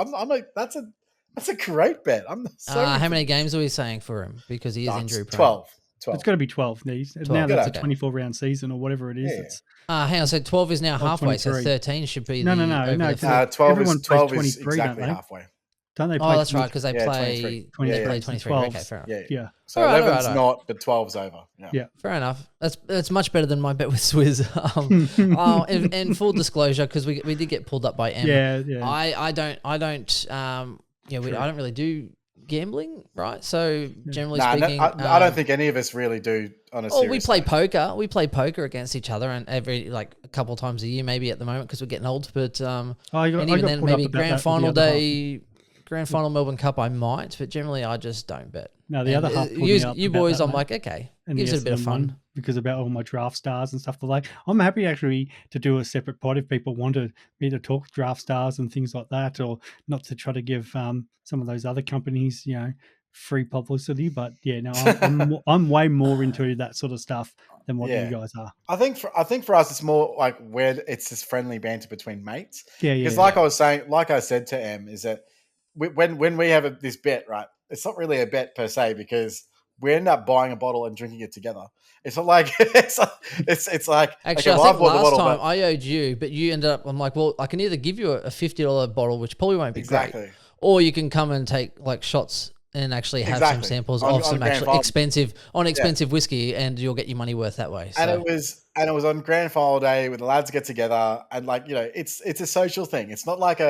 that's a great bet. How many games are we saying for him because he is injury prone? 12. It's got to be 12. Now that's a 24-round season or whatever it is. Yeah. Hang on, so 12 is now halfway, 23. So 13 should be no. 12 is exactly halfway. Don't they play? Oh, that's right, because they play 23. Okay, fair enough. Yeah. So 11's not, but 12's over. Yeah. Fair enough. That's much better than my bet with Swizz. And full disclosure, because we did get pulled up by M. Yeah. I don't really do gambling, right? So generally speaking, I don't think any of us really do. On a serious we play poker. We play poker against each other, and every a couple of times a year, maybe at the moment because we're getting old. But even then, maybe grand final day, grand final Melbourne Cup, I might. But generally, I just don't bet. No, the other half. You boys, I'm like, okay, and gives it a bit of fun. Because about all my draft stars and stuff like that. I'm happy actually to do a separate pod if people wanted me to talk draft stars and things like that, or not to try to give some of those other companies, free publicity. But I'm way more into that sort of stuff than what you guys are. I think for us, it's more like where it's this friendly banter between mates. Yeah. Because like I said to Em, is that when we have this bet, right? It's not really a bet per se because we end up buying a bottle and drinking it together. It's not like it's like actually, okay, I think bought the last bottle, time but I owed you, but you ended up. I'm like, well, I can either give you a $50 bottle, which probably won't be great, exactly. or you can come and take like shots and actually have some samples of some grand actually final. expensive whiskey, and you'll get your money worth that way. So. And it was on grand final day when the lads get together, and like it's a social thing. It's not like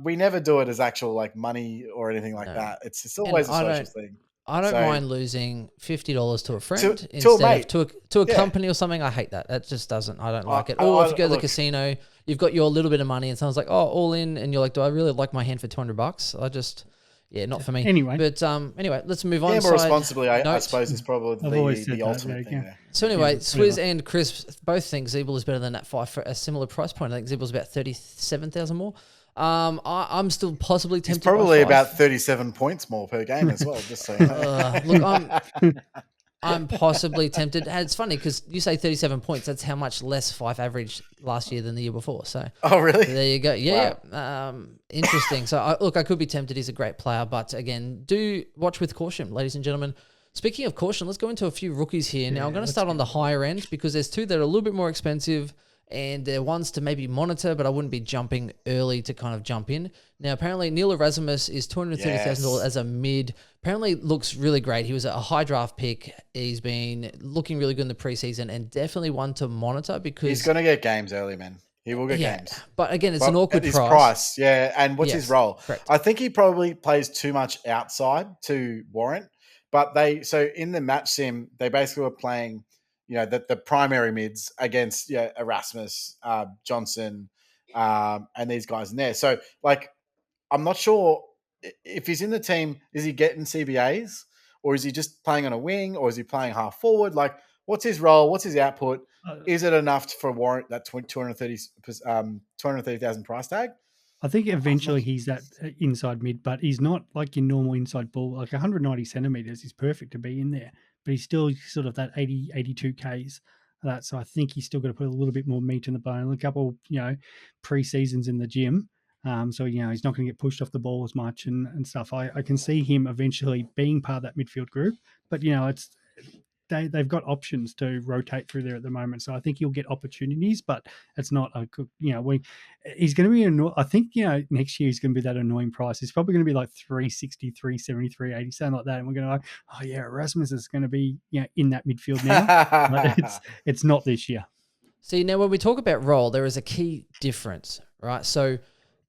we never do it as actual like money or anything like that. It's always a social thing. I don't mind losing $50 to a friend to a instead mate. of to a company or something. I hate that. That just doesn't. I don't like it. Or if you go to the casino, you've got your little bit of money, and someone's like, "Oh, all in," and you're like, "Do I really like my hand for $200?" I just, not for me. Anyway, but anyway, let's move on. Yeah, more responsibly, I suppose is probably the ultimate thing there. So anyway, Swizz and Chris both think Zeeble is better than Nat Fyfe for a similar price point. I think Zeeble's about 37,000 more. I'm still possibly tempted. It's probably about 37 points more per game as well. Just saying. Look, I'm possibly tempted. And it's funny because you say 37 points. That's how much less Fyfe averaged last year than the year before. So, oh really? There you go. Yeah. Wow. Interesting. So, I could be tempted. He's a great player, but again, do watch with caution, ladies and gentlemen. Speaking of caution, let's go into a few rookies here. Now, I'm going to start on the higher end because there's two that are a little bit more expensive. And they're ones to maybe monitor, but I wouldn't be jumping early to kind of jump in. Now, apparently, Neil Erasmus is $230,000 as a mid. Apparently, looks really great. He was a high draft pick. He's been looking really good in the preseason and definitely one to monitor because... He's going to get games early, man. He will get games. But again, it's an awkward his price. Yeah, and what's his role? Correct. I think he probably plays too much outside to warrant. But so in the match sim, they basically were playing... the primary mids against Erasmus, Johnson, and these guys in there. So, like, I'm not sure if he's in the team, is he getting CBAs or is he just playing on a wing or is he playing half forward? Like, what's his role? What's his output? Is it enough for warrant that 230,000 price tag? I think eventually he's that inside mid, but he's not like your normal inside ball. Like 190 centimeters is perfect to be in there. But he's still sort of that 80, 82 Ks. So I think he's still got to put a little bit more meat in the bone. A couple, pre-seasons in the gym. So, he's not going to get pushed off the ball as much and stuff. I can see him eventually being part of that midfield group. But, they've got options to rotate through there at the moment. So I think he'll get opportunities, but it's not a good, he's going to be, I think, next year he's going to be that annoying price. He's probably going to be like 360, 370, 380, something like that. And we're going to like, oh yeah, Erasmus is going to be, in that midfield now. But it's not this year. See, now when we talk about role, there is a key difference, right? So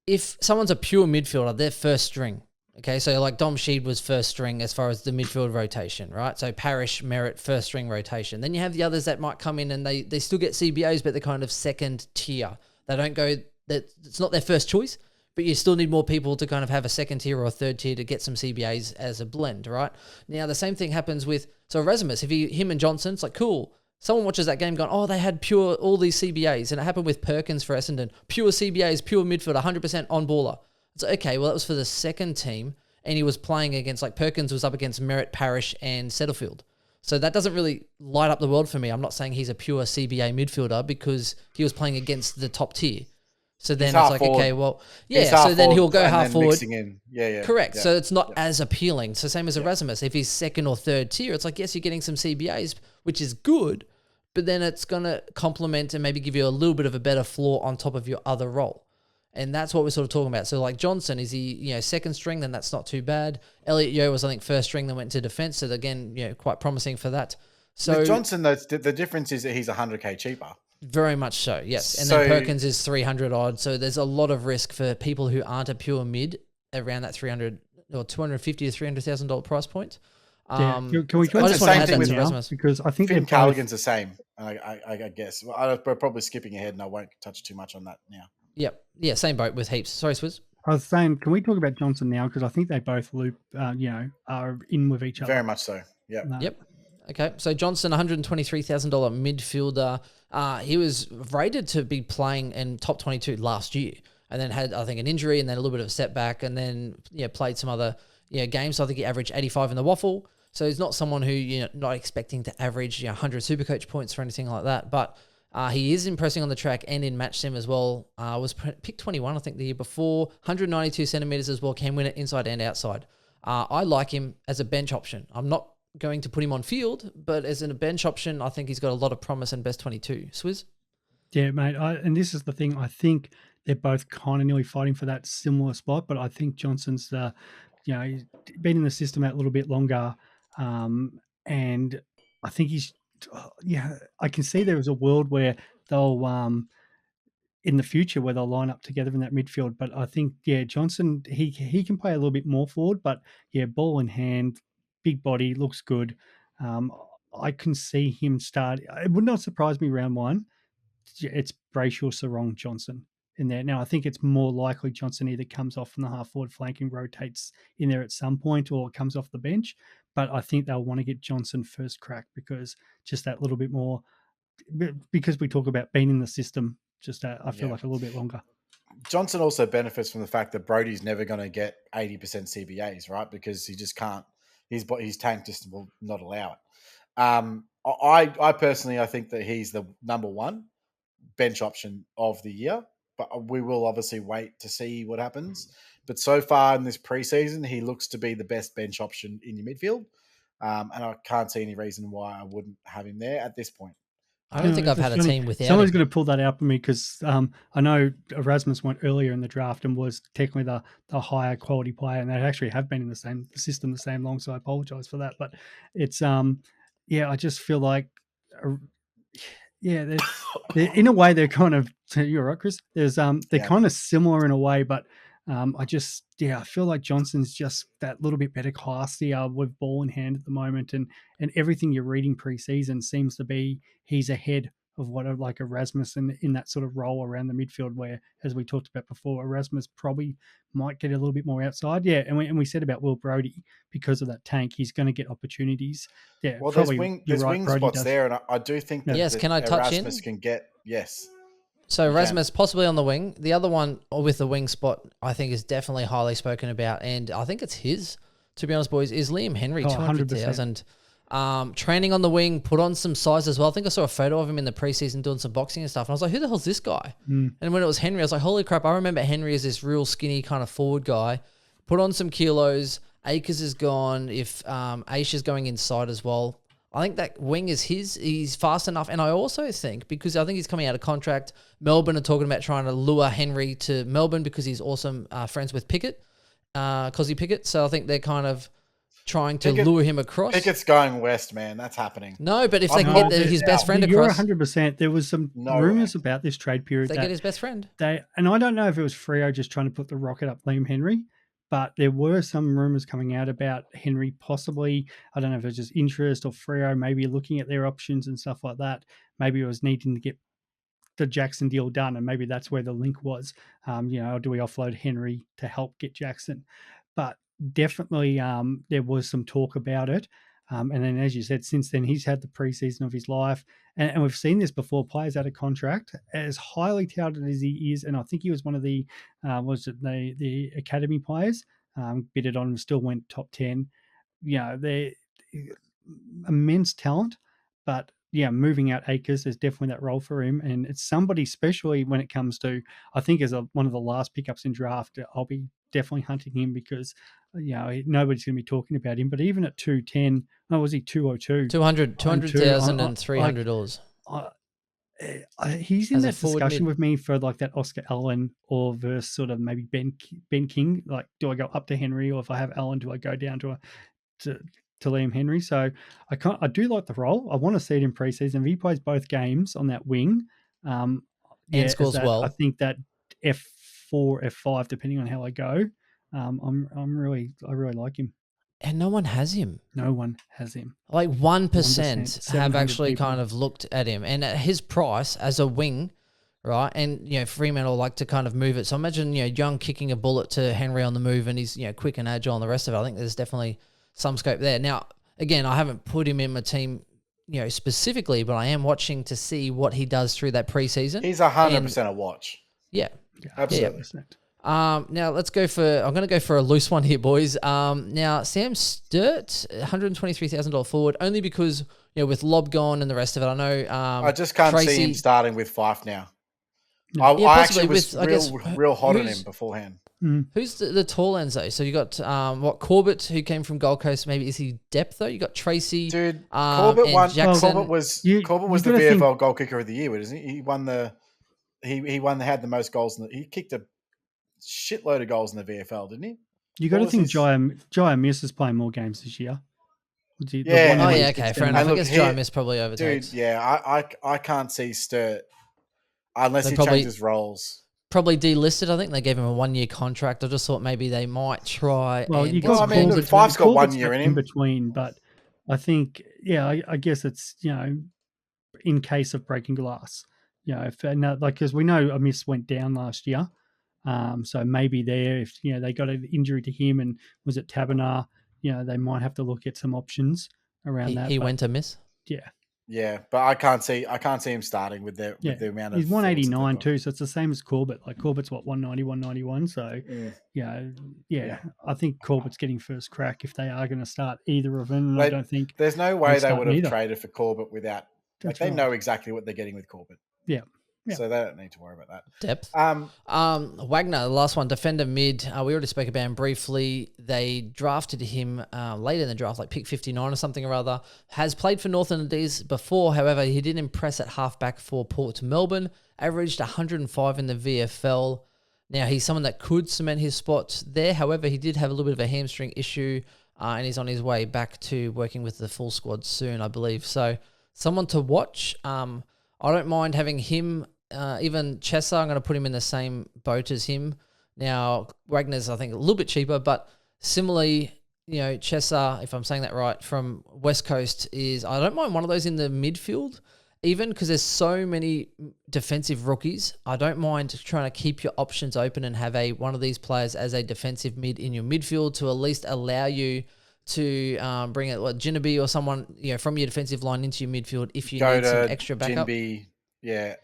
if someone's a pure midfielder, they're first string. Okay, so like Dom Sheed was first string as far as the midfield rotation, right? So Parrish, Merritt, first string rotation. Then you have the others that might come in and they still get CBAs, but they're kind of second tier. They don't go, it's not their first choice, but you still need more people to kind of have a second tier or a third tier to get some CBAs as a blend, right? Now, the same thing happens with, so Erasmus, him and Johnson, it's like, cool. Someone watches that game going, oh, they had all these CBAs. And it happened with Perkins for Essendon. Pure CBAs, pure midfield, 100% on baller. It's like, okay, well, that was for the second team. And he was playing against, like Perkins was up against Merritt, Parrish, and Setterfield. So that doesn't really light up the world for me. I'm not saying he's a pure CBA midfielder because he was playing against the top tier. So then it's like, forward. Okay, well, yeah. So then he'll go half forward. Yeah. Correct. Yeah. So it's not as appealing. So same as Erasmus. If he's second or third tier, it's like, yes, you're getting some CBAs, which is good, but then it's going to complement and maybe give you a little bit of a better floor on top of your other role. And that's what we're sort of talking about. So like Johnson, is he, second string? Then that's not too bad. Elliot Yeo was, I think, first string, then went to defense. So again, quite promising for that. So with Johnson, though, the difference is that he's $100K cheaper. Very much so, yes. And then Perkins is 300 odd. So there's a lot of risk for people who aren't a pure mid around that 300 or $250,000 to $300,000 price point. Can we I just want to add that to Erasmus because I think Finn Carligan's the same. I guess we're probably skipping ahead, and I won't touch too much on that now. Yep. Yeah, same boat with heaps. Sorry, Swizz. I was saying, can we talk about Johnson now? Because I think they both are in with each other. Very much so. Yeah. Yep. Okay. So Johnson, $123,000 midfielder. He was rated to be playing in top 22 last year, and then had, I think, an injury, and then a little bit of a setback, and then played some other games. So I think he averaged 85 in the waffle. So he's not someone who not expecting to average 100 Supercoach points or anything like that, but. He is impressing on the track and in match sim as well. Was picked 21, I think, the year before. 192 centimeters as well. Can win it inside and outside. I like him as a bench option. I'm not going to put him on field, but as in a bench option, I think he's got a lot of promise and best 22. Swizz? Yeah, mate. And this is the thing. I think they're both kind of nearly fighting for that similar spot, but I think Johnson's he's been in the system out a little bit longer, and I think I can see there is a world where they'll in the future where they'll line up together in that midfield. But I think Johnson he can play a little bit more forward, but ball in hand, big body, looks good. I can see him start. It would not surprise me round one. It's Brayshaw, Sarong, Johnson in there. Now, I think it's more likely Johnson either comes off from the half forward flank and rotates in there at some point or comes off the bench. But I think they'll want to get Johnson first crack because just that little bit more, because we talk about being in the system, I feel like a little bit longer. Johnson also benefits from the fact that Brodie's never going to get 80% CBAs, right? Because he just can't. His tank just will not allow it. I personally, I think that he's the number one bench option of the year, but we will obviously wait to see what happens. But so far in this preseason, he looks to be the best bench option in your midfield, and I can't see any reason why I wouldn't have him there at this point. I don't think I've had a team without Someone's him. going to pull that out for me because I know Erasmus went earlier in the draft and was technically the higher quality player, and they actually have been in the system the same long. So I apologize for that, but it's I just feel like they're in a way they're kind of, you're right, Chris. They're kind of similar in a way, but I feel like Johnson's just that little bit better classier with ball in hand at the moment, and everything you're reading preseason seems to be he's ahead of what like Erasmus in that sort of role around the midfield where, as we talked about before, Erasmus probably might get a little bit more outside. Yeah, and we said about Will Brodie, because of that tank, he's going to get opportunities. Yeah, well, there's wing spots there, and I do think that yes, can I touch Erasmus can get, yes. So Erasmus possibly on the wing. The other one with the wing spot, I think, is definitely highly spoken about, and I think it's his, to be honest, boys, is Liam Henry, 200,000. Training on the wing, put on some size as well. I think I saw a photo of him in the preseason doing some boxing and stuff, and I was like, who the hell's this guy? And when it was Henry, I was like, holy crap, I remember Henry as this real skinny kind of forward guy. Put on some kilos. Akers is gone. If Aisha's going inside as well, I think that wing is his. He's fast enough. And I also think, because I think he's coming out of contract, Melbourne are talking about trying to lure Henry to Melbourne because he's awesome friends with Pickett, Cozzy Pickett. So I think they're kind of trying to lure him across. Pickett's going west, man. That's happening. No, but if they can get his best friend across. You're 100%. There was some rumours about this trade period. They get his best friend. And I don't know if it was Freo just trying to put the rocket up Liam Henry, but there were some rumours coming out about Henry possibly, I don't know if it was just interest or Freo maybe looking at their options and stuff like that. Maybe it was needing to get the Jackson deal done, and maybe that's where the link was. Do we offload Henry to help get Jackson? But definitely there was some talk about it. And then, as you said, since then, he's had the preseason of his life. And we've seen this before, players out of contract, as highly touted as he is. And I think he was one of the academy players, bidded on and still went top 10. They're immense talent. But, moving out Akers, there's definitely that role for him. And it's somebody, especially when it comes to, I think as one of the last pickups in draft, I'll be definitely hunting him because, nobody's going to be talking about him. But even at 210, was he 202? 200,000 and $300. He's in that discussion with me for like that Oscar Allen or versus sort of maybe Ben King. Like, do I go up to Henry, or if I have Allen, do I go down to Liam Henry? So I do like the role. I want to see it in preseason. If he plays both games on that wing, and scores well, I think that F4, F5, depending on how I go, I really like him. And no one has him. No one has him. Like 1% have actually kind of looked at him. And at his price as a wing, right? And, Fremantle like to kind of move it. So imagine, Young kicking a bullet to Henry on the move, and he's, quick and agile and the rest of it. I think there's definitely some scope there. Now, again, I haven't put him in my team, specifically, but I am watching to see what he does through that preseason. He's 100% a watch. Yeah. Absolutely. Yeah. Now let's go I'm going to go for a loose one here, boys. Now Sam Sturt, $123,000 forward, only because, with Lob gone and the rest of it, I know. I just can't Tracy, see him starting with Fyfe now. No. I actually was real hot on him beforehand. Who's the tall ends though? So you got Corbett, who came from Gold Coast. Maybe is he depth though? You got Tracy, dude. Corbett and won. Jackson. Corbett was the VFL goal kicker of the year, isn't he? He won the. He won. Had the most goals. He kicked a shitload of goals in the VFL, didn't he? You got to think Jaya Miss is playing more games this year. Okay, fair enough. I guess Jaya Miss probably overtakes. Dude, yeah, I can't see Sturt unless he changes roles. Probably delisted. I think they gave him a 1-year contract. I just thought maybe they might try. Well, Fyfe's got 1 year in between, but I think, I guess it's in case of breaking glass, because we know a miss went down last year, so maybe if they got an injury to him and was it Tabernar, they might have to look at some options around that. He went to miss. Yeah. Yeah, but I can't see him starting with the amount of. He's 189 too, so it's the same as Corbett. Like Corbett's 190, 191. So I think Corbett's getting first crack if they are going to start either of them. I don't think there's no way they would have traded for Corbett without. They know exactly what they're getting with Corbett. Yeah. So they don't need to worry about that. Depth. Wagner, the last one, defender mid. We already spoke about him briefly. They drafted him late in the draft, like pick 59 or something or other. Has played for Northern Indies before. However, he didn't impress at halfback for Port Melbourne. Averaged 105 in the VFL. Now, he's someone that could cement his spot there. However, he did have a little bit of a hamstring issue, and he's on his way back to working with the full squad soon, I believe. So, someone to watch. I don't mind having him. Even Chesser, I'm going to put him in the same boat as him. Now, Wagner's, I think, a little bit cheaper, but similarly, Chesser, if I'm saying that right, from West Coast I don't mind one of those in the midfield, even because there's so many defensive rookies. I don't mind trying to keep your options open and have one of these players as a defensive mid in your midfield to at least allow you to bring it, Ginnaby or someone from your defensive line into your midfield if you need some extra backup. Ginnaby. Yeah.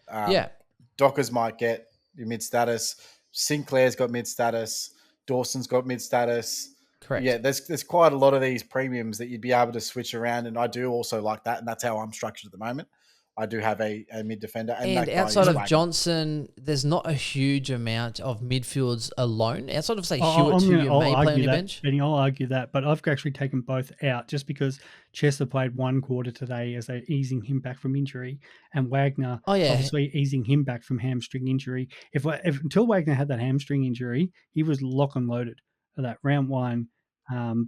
Dockers might get your mid status. Sinclair's got mid status. Dawson's got mid status. Correct. Yeah, there's quite a lot of these premiums that you'd be able to switch around, and I do also like that, and that's how I'm structured at the moment. I do have a mid defender. And outside of Johnson, there's not a huge amount of midfields alone. Outside of, say, Hewitt, who you may play on your bench. Benny, I'll argue that, but I've actually taken both out just because Chester played one quarter today as they're easing him back from injury, and Wagner obviously easing him back from hamstring injury. If until Wagner had that hamstring injury, he was lock and loaded for that round one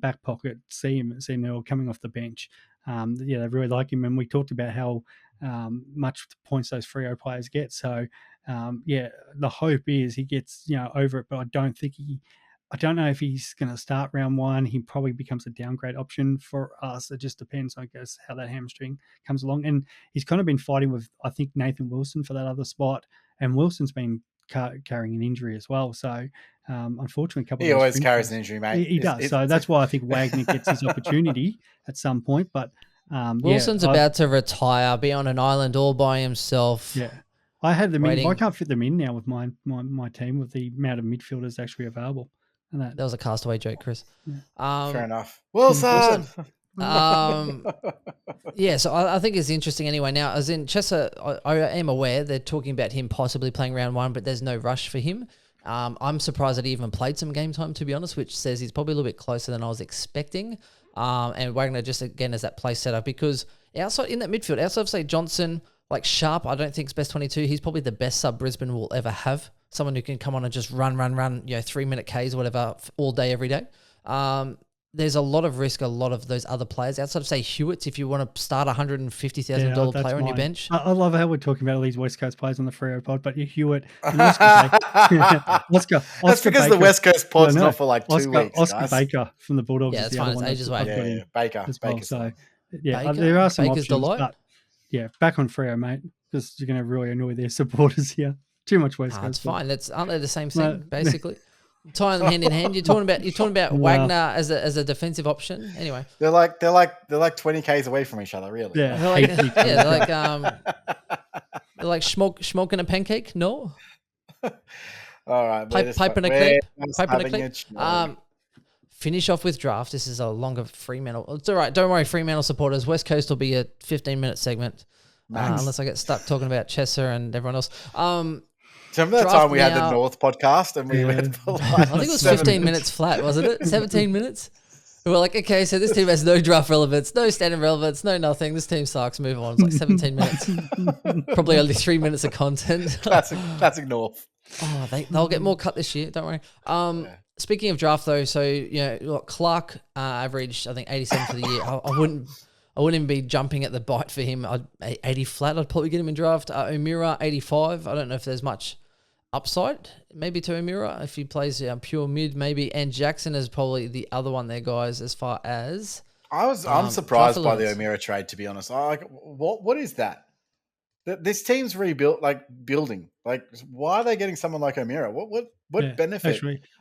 back pocket. See him they were coming off the bench. They really like him, and we talked about how much points those Freo players get. So, the hope is he gets over it, but I don't know if he's going to start round one. He probably becomes a downgrade option for us. It just depends, I guess, how that hamstring comes along. And he's kind of been fighting with, I think, Nathan Wilson for that other spot, and Wilson's been carrying an injury as well. So, unfortunately, he always carries an injury, mate. He does. So that's why I think Wagner gets his opportunity at some point. But Wilson's about to retire, be on an island all by himself. Yeah, I had them in. I can't fit them in now with my team with the amount of midfielders actually available. And that was a castaway joke, Chris. Yeah. Fair enough. Wilson. So I think it's interesting anyway. Now, as in Chester, I am aware they're talking about him possibly playing round one, but there's no rush for him. I'm surprised that he even played some game time, to be honest, which says he's probably a little bit closer than I was expecting. And Wagner just, again, as that play setter, because outside in that midfield, outside of, say, Johnson, like Sharp, I don't think is best 22. He's probably the best sub Brisbane will ever have. Someone who can come on and just run, 3-minute Ks or whatever all day, every day. There's a lot of risk, a lot of those other players. Outside of, say, Hewitt, if you want to start a $150,000 player on your bench. I love how we're talking about all these West Coast players on the Freo pod, but Hewitt. Oscar that's because Baker, the West Coast pod's not for like 2 weeks. Oscar guys. Baker from the Bulldogs. Yeah, it's fine. It's ages away. Baker. Well. So, Baker? There are some Baker's options. delight. But back on Freo, mate, because you're going to really annoy their supporters here. Too much West Coast. It's fine. Aren't they the same thing, basically? Tying them hand in hand. You're talking about Wagner as a defensive option. Anyway, they're like 20 Ks away from each other, really. Yeah, they're like smoking a pancake. No. All right, pipe and a clip. Pipe and a clip. Finish off with draft. This is a longer Fremantle. It's all right. Don't worry, Fremantle supporters. West Coast will be a 15-minute segment, unless I get stuck talking about Chesser and everyone else. Remember that Draft time we had now. the North podcast and we went for like I think it was 7 15 minutes flat, wasn't it? 17 minutes. We're like, okay, so this team has no draft relevance, no standard relevance, no nothing. This team sucks. Move on. It's like 17 minutes. Probably only 3 minutes of content. Classic North. Oh, they'll get more cut this year. Don't worry. Speaking of draft though, so look, Clark averaged I think 87 for the year. I wouldn't even be jumping at the bite for him. 80 flat. I'd probably get him in draft. O'Meara 85. I don't know if there's much upside maybe to O'Meara if he plays pure mid maybe, and Jackson is probably the other one there, guys. As far as I'm surprised by the O'Meara trade, to be honest. What is that? This team's building. Like, why are they getting someone like O'Meara? What benefit?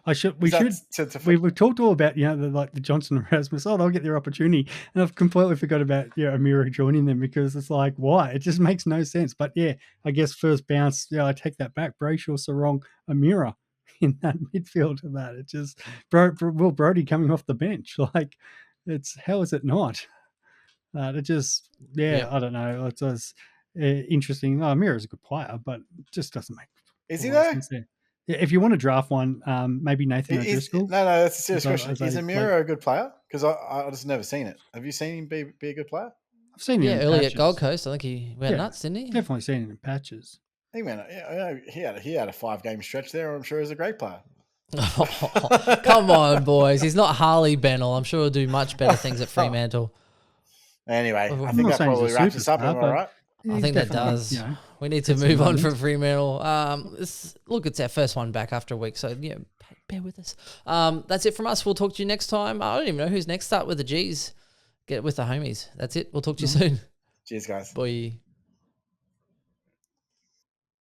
Actually, we've talked all about the Johnson and Rasmus. Oh, they'll get their opportunity, and I've completely forgot about O'Meara joining them, because it's like, why? It just makes no sense. But I guess first bounce. I take that back. Brayshaw, Sarong, O'Meara in that midfield of that. It just Will Brodie coming off the bench. Like, how is it not? It just I don't know. It's just interesting. O'Meara's a good player, but it just doesn't make. Is he though? Yeah, if you want to draft one, maybe Nathan O'Driscoll. No, that's a serious question. Is O'Meara a good player? Because I just never seen it. Have you seen him be a good player? I've seen him early at Gold Coast. I think he went nuts, didn't he? Definitely seen him in patches. He went. He had a 5-game stretch there. I'm sure he's a great player. Oh, come on, boys. He's not Harley Bennell. I'm sure he'll do much better things at Fremantle. Anyway, I think that probably wraps us up. Am I right? I think that does. We need to move on from Fremantle. Look, it's our first one back after a week, so bear with us. That's it from us. We'll talk to you next time. I don't even know who's next. Start with the G's. Get with the homies. That's it. We'll talk to you soon. Cheers, guys. Bye.